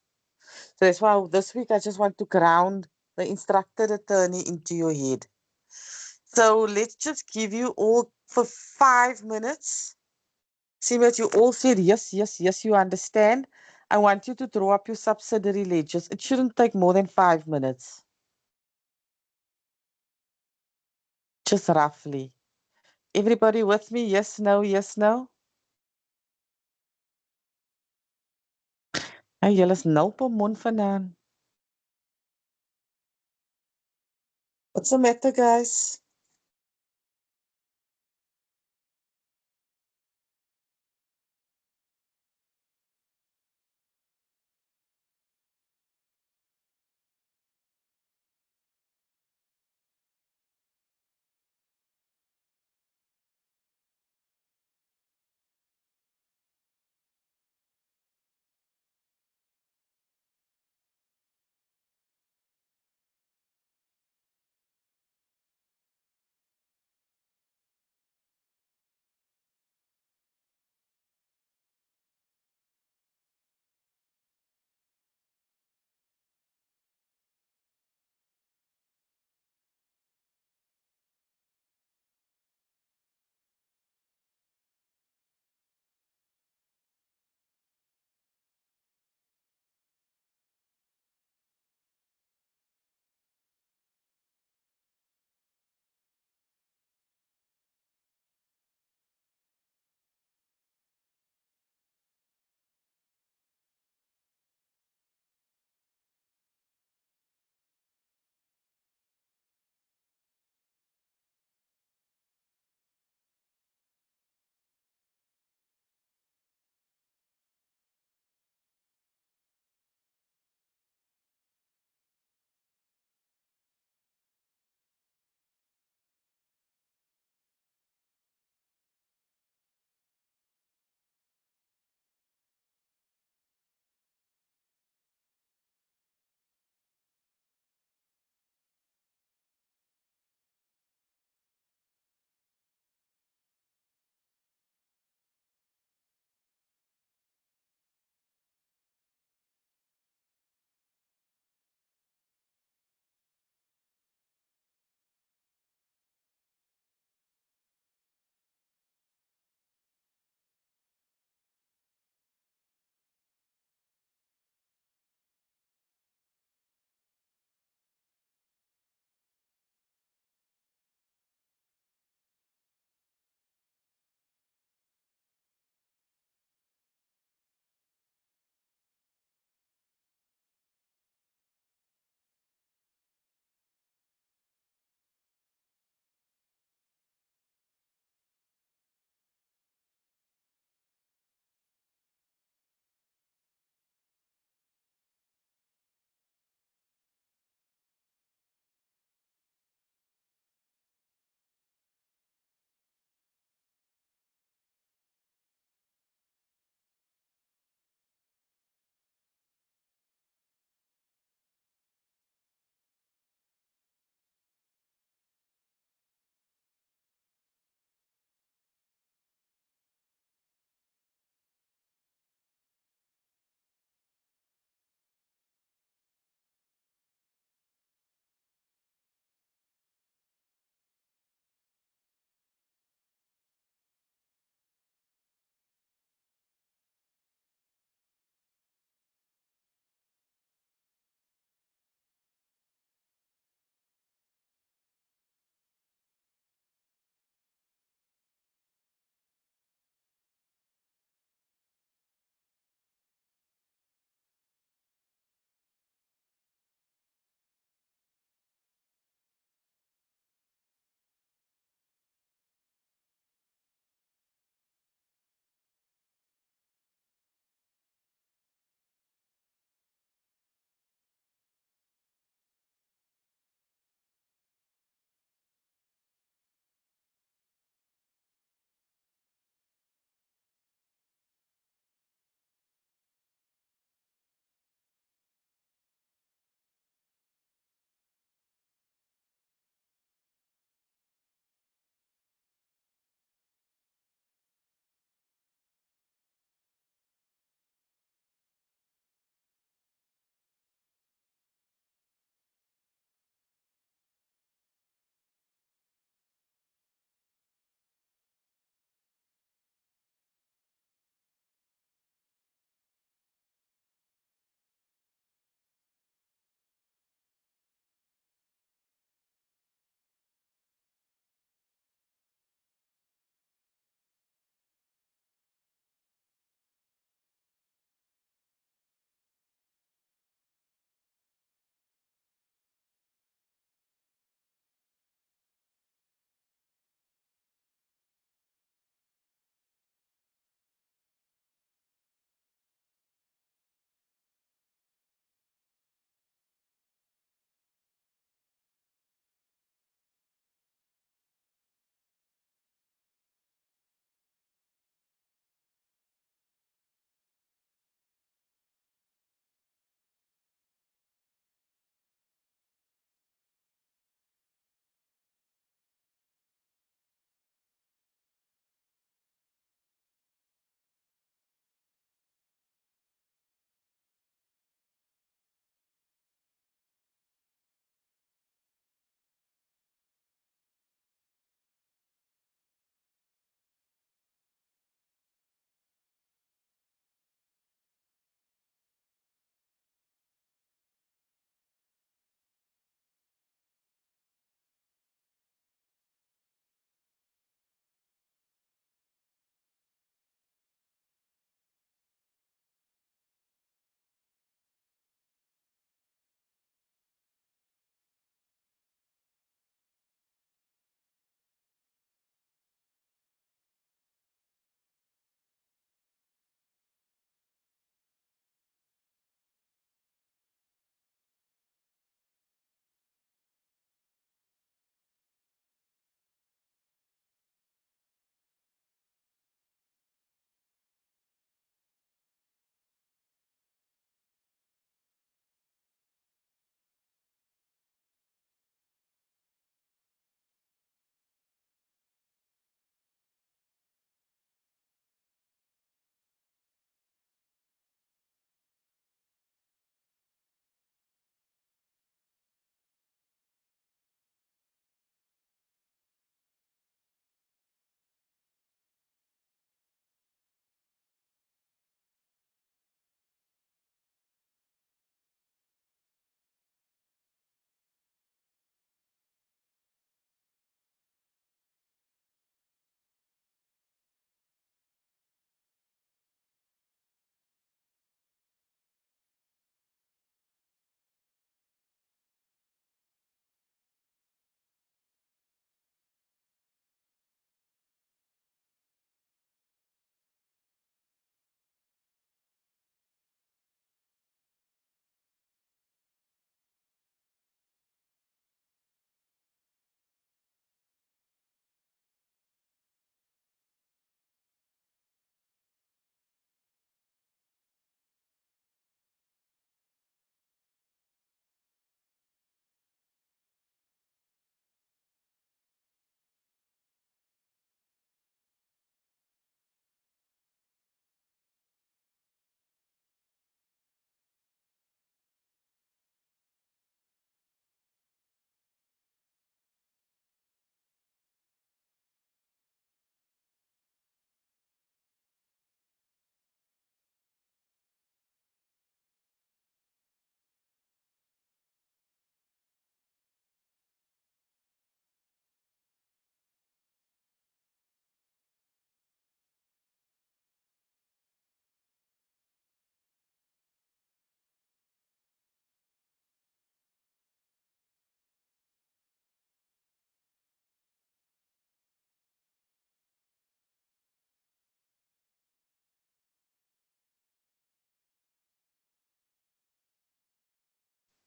So that's why this week I just want to ground the instructed attorney into your head. So let's just give you all for 5 minutes. See that you all said yes, yes, yes, you understand. I want you to draw up your subsidiary ledgers. It shouldn't take more than 5 minutes. Just roughly. Everybody with me? Yes, no, yes, no? Nou, julle is nul per mond vandaan. What's the matter, guys?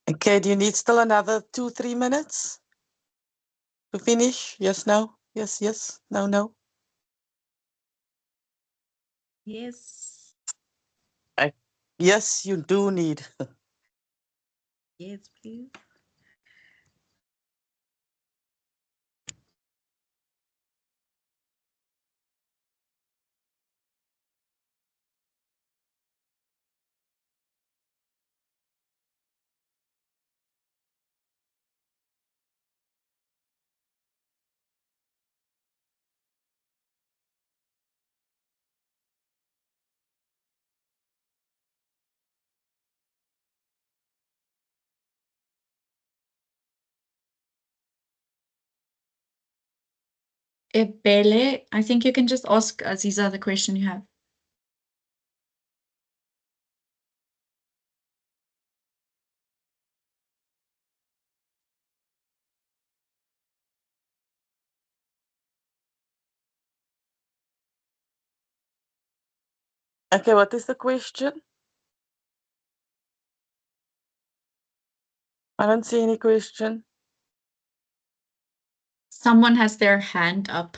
Okay, do you need still another 2-3 minutes to finish? Yes, no? Yes, yes, no, no? Yes. Yes, you do need. Yes, please. Ebele, I think you can just ask Aziza the question you have. Okay, what is the question? I don't see any question. Someone has their hand up.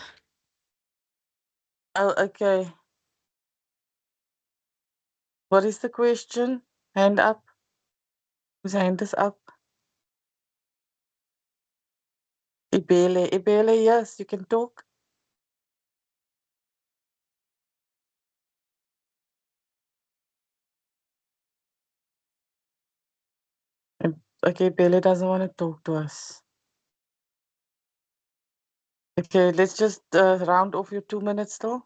Oh, okay. What is the question? Hand up. Whose hand is up? Ibele. Ibele, yes, you can talk. Okay, Ibele doesn't want to talk to us. Okay, let's just round off your 2 minutes though.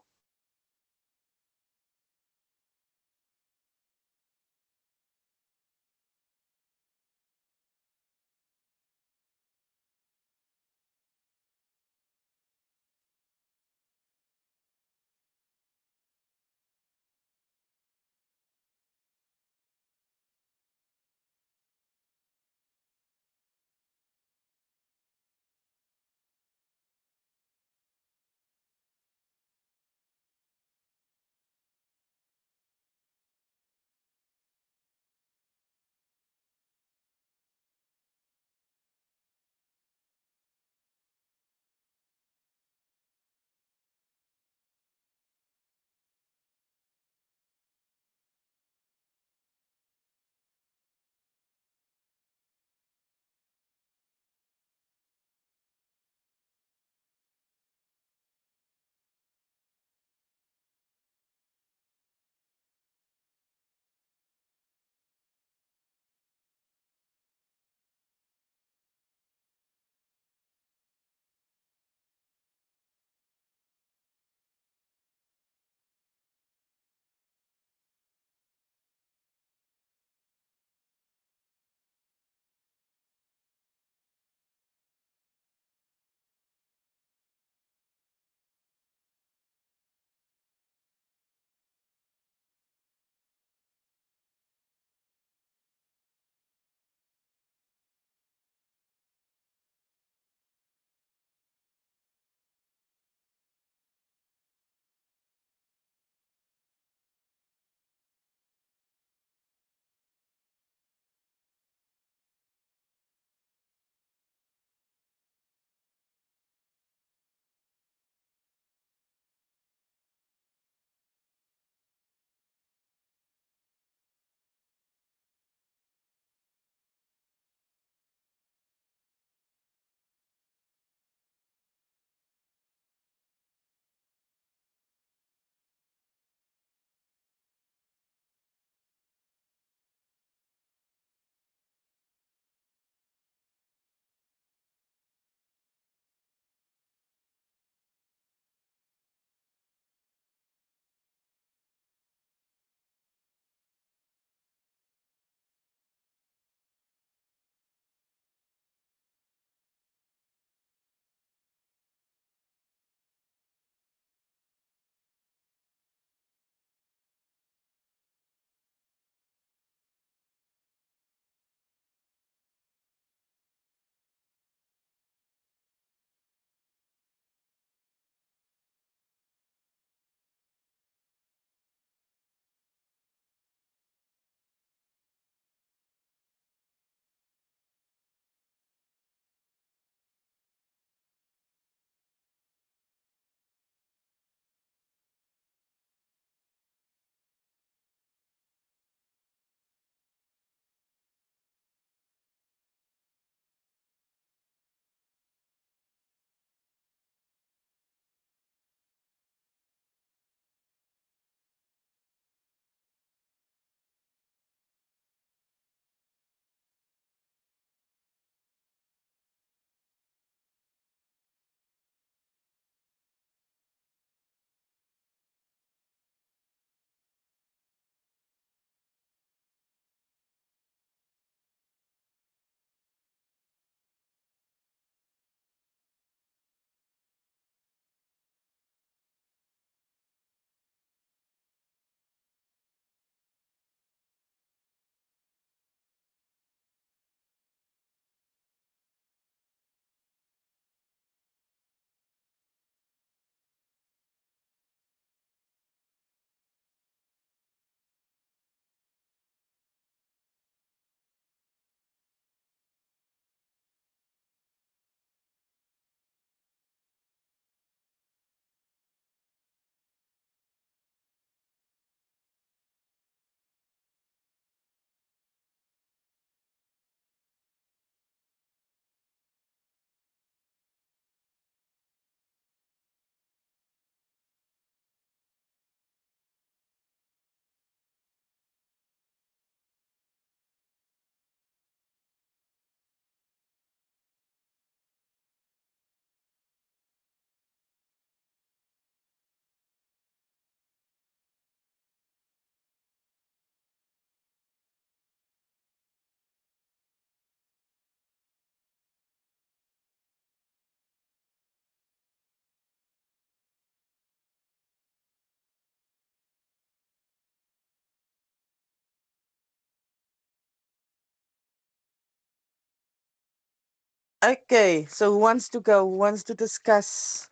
Okay, so who wants to go? Who wants to discuss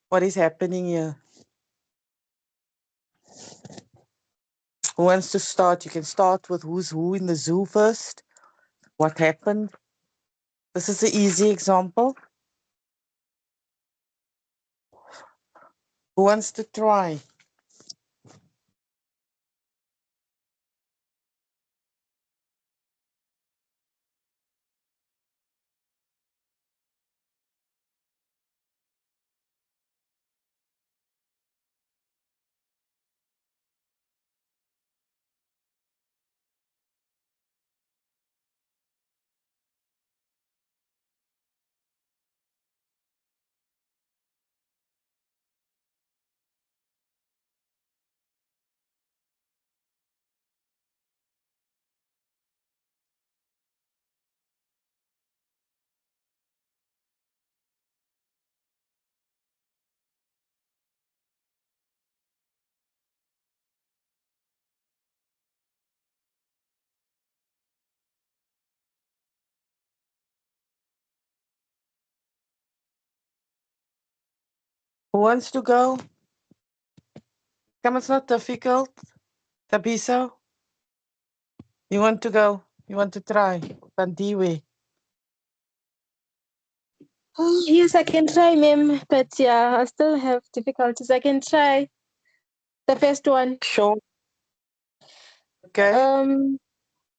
what is happening here? Who wants to start? You can start with who's who in the zoo first. What happened? This is an easy example. Who wants to try? Who wants to go? Come, it's not difficult. Tabiso, you want to go? You want to try? Bandiwe. Yes, I can try, ma'am, but yeah, I still have difficulties. I can try the first one. Sure. Okay.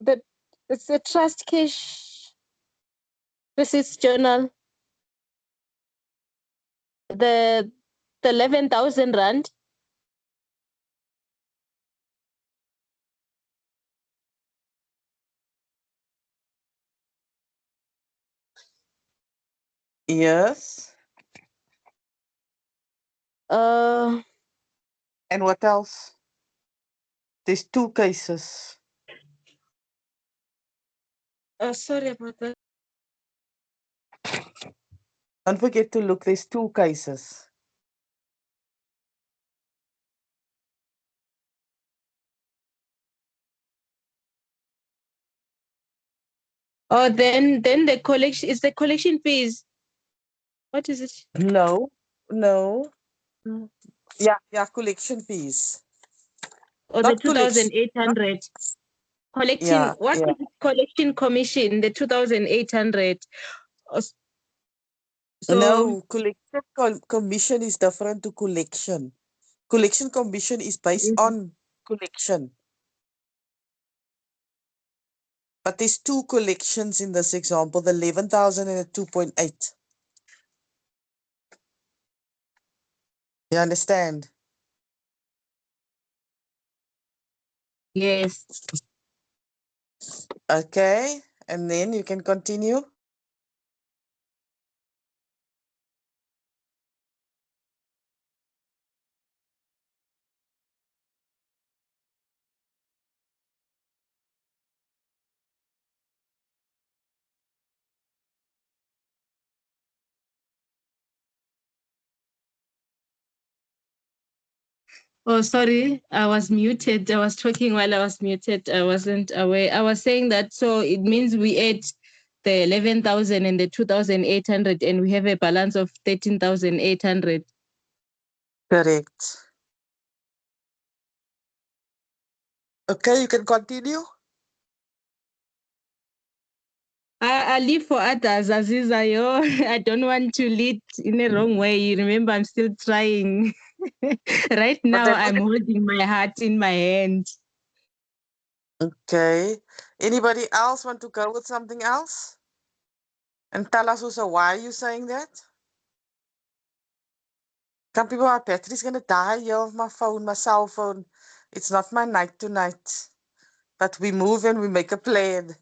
The it's a trust cash receipts journal. The 11,000 rand. Yes. Uh, And what else? There's two cases. sorry about that. Don't forget to look, there's two cases. Oh, then the collection is the collection fees. What is it? No, no. Mm. Yeah, collection fees. Or the Not collection. 2,800 collecting. Yeah, What yeah. is it? Collection commission? The 2,800. So No, collection commission is different to collection. Collection commission is based on collection. But there's two collections in this example, the 11,000 and the 2.8. You understand? yes. Okay, and then you can continue. Oh, sorry, I was muted. I was talking while I was muted. I wasn't aware. I was saying that so it means we ate the 11,000 and the 2,800, and we have a balance of 13,800. Correct. Okay, you can continue. I leave for others, Aziza. Yo, I don't want to lead in a wrong way. You remember, I'm still trying. Right now, then I'm holding my heart in my hand. Okay. Anybody else want to go with something else? And tell us also why are you saying that? Some people, my battery's gonna die here of my phone, my cell phone. It's not my night tonight. But we move and we make a plan.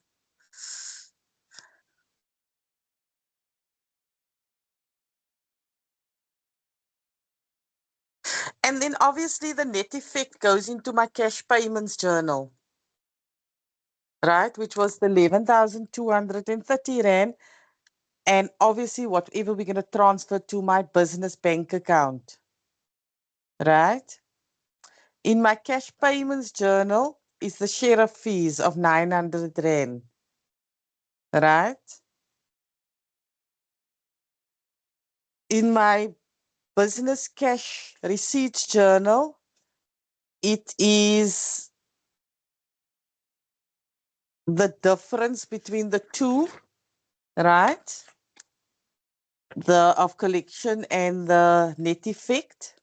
And then obviously the net effect goes into my cash payments journal. Right, which was the 11,230 Rand. And obviously whatever we're going to transfer to my business bank account. Right? In my cash payments journal is the sheriff fees of 900 Rand. Right? in my business cash receipts journal, it is the difference between the two, right? The of collection and the net effect.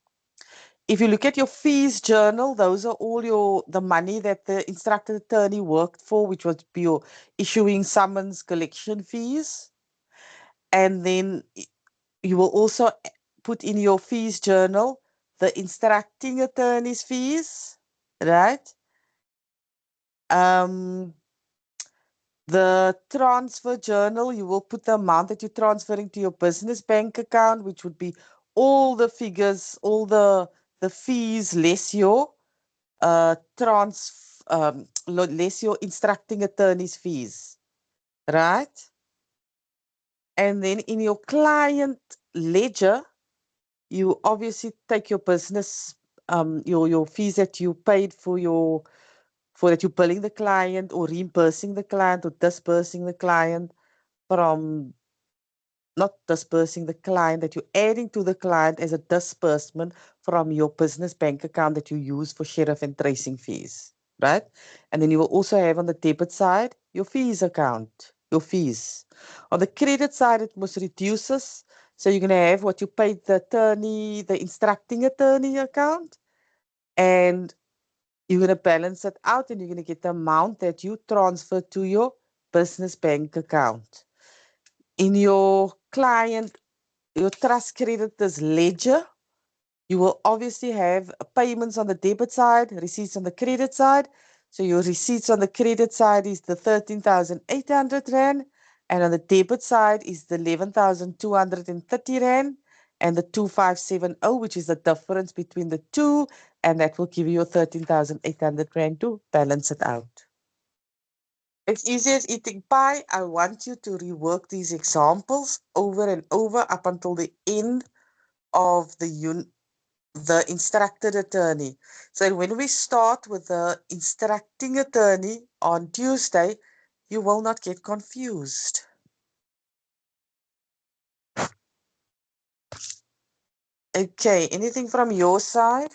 If you look at your fees journal, those are all the money that the instructed attorney worked for, which would be your issuing summons, collection fees. And then you will also put in your fees journal the instructing attorney's fees, right? The transfer journal, you will put the amount that you're transferring to your business bank account, which would be all the figures, all the fees less your less your instructing attorney's fees, right? And then in your client ledger, you obviously take your business, your fees that you paid for that you're billing the client or reimbursing the client or disbursing the client from, not disbursing the client, that you're adding to the client as a disbursement from your business bank account that you use for sheriff and tracing fees, right? And then you will also have on the debit side, your fees account, your fees. On the credit side, it must reduces. So you're going to have what you paid the attorney, the instructing attorney account, and you're going to balance it out and you're going to get the amount that you transfer to your business bank account. In your client, your trust creditors ledger, you will obviously have payments on the debit side, receipts on the credit side. So your receipts on the credit side is the 13,800 Rand, and on the debit side is the 11,230 Rand, and the 2,570, which is the difference between the two, and that will give you your 13,800 Rand to balance it out. It's easy as eating pie. I want you to rework these examples over and over up until the end of the instructed attorney. So when we start with the instructing attorney on Tuesday, you will not get confused. Okay, anything from your side?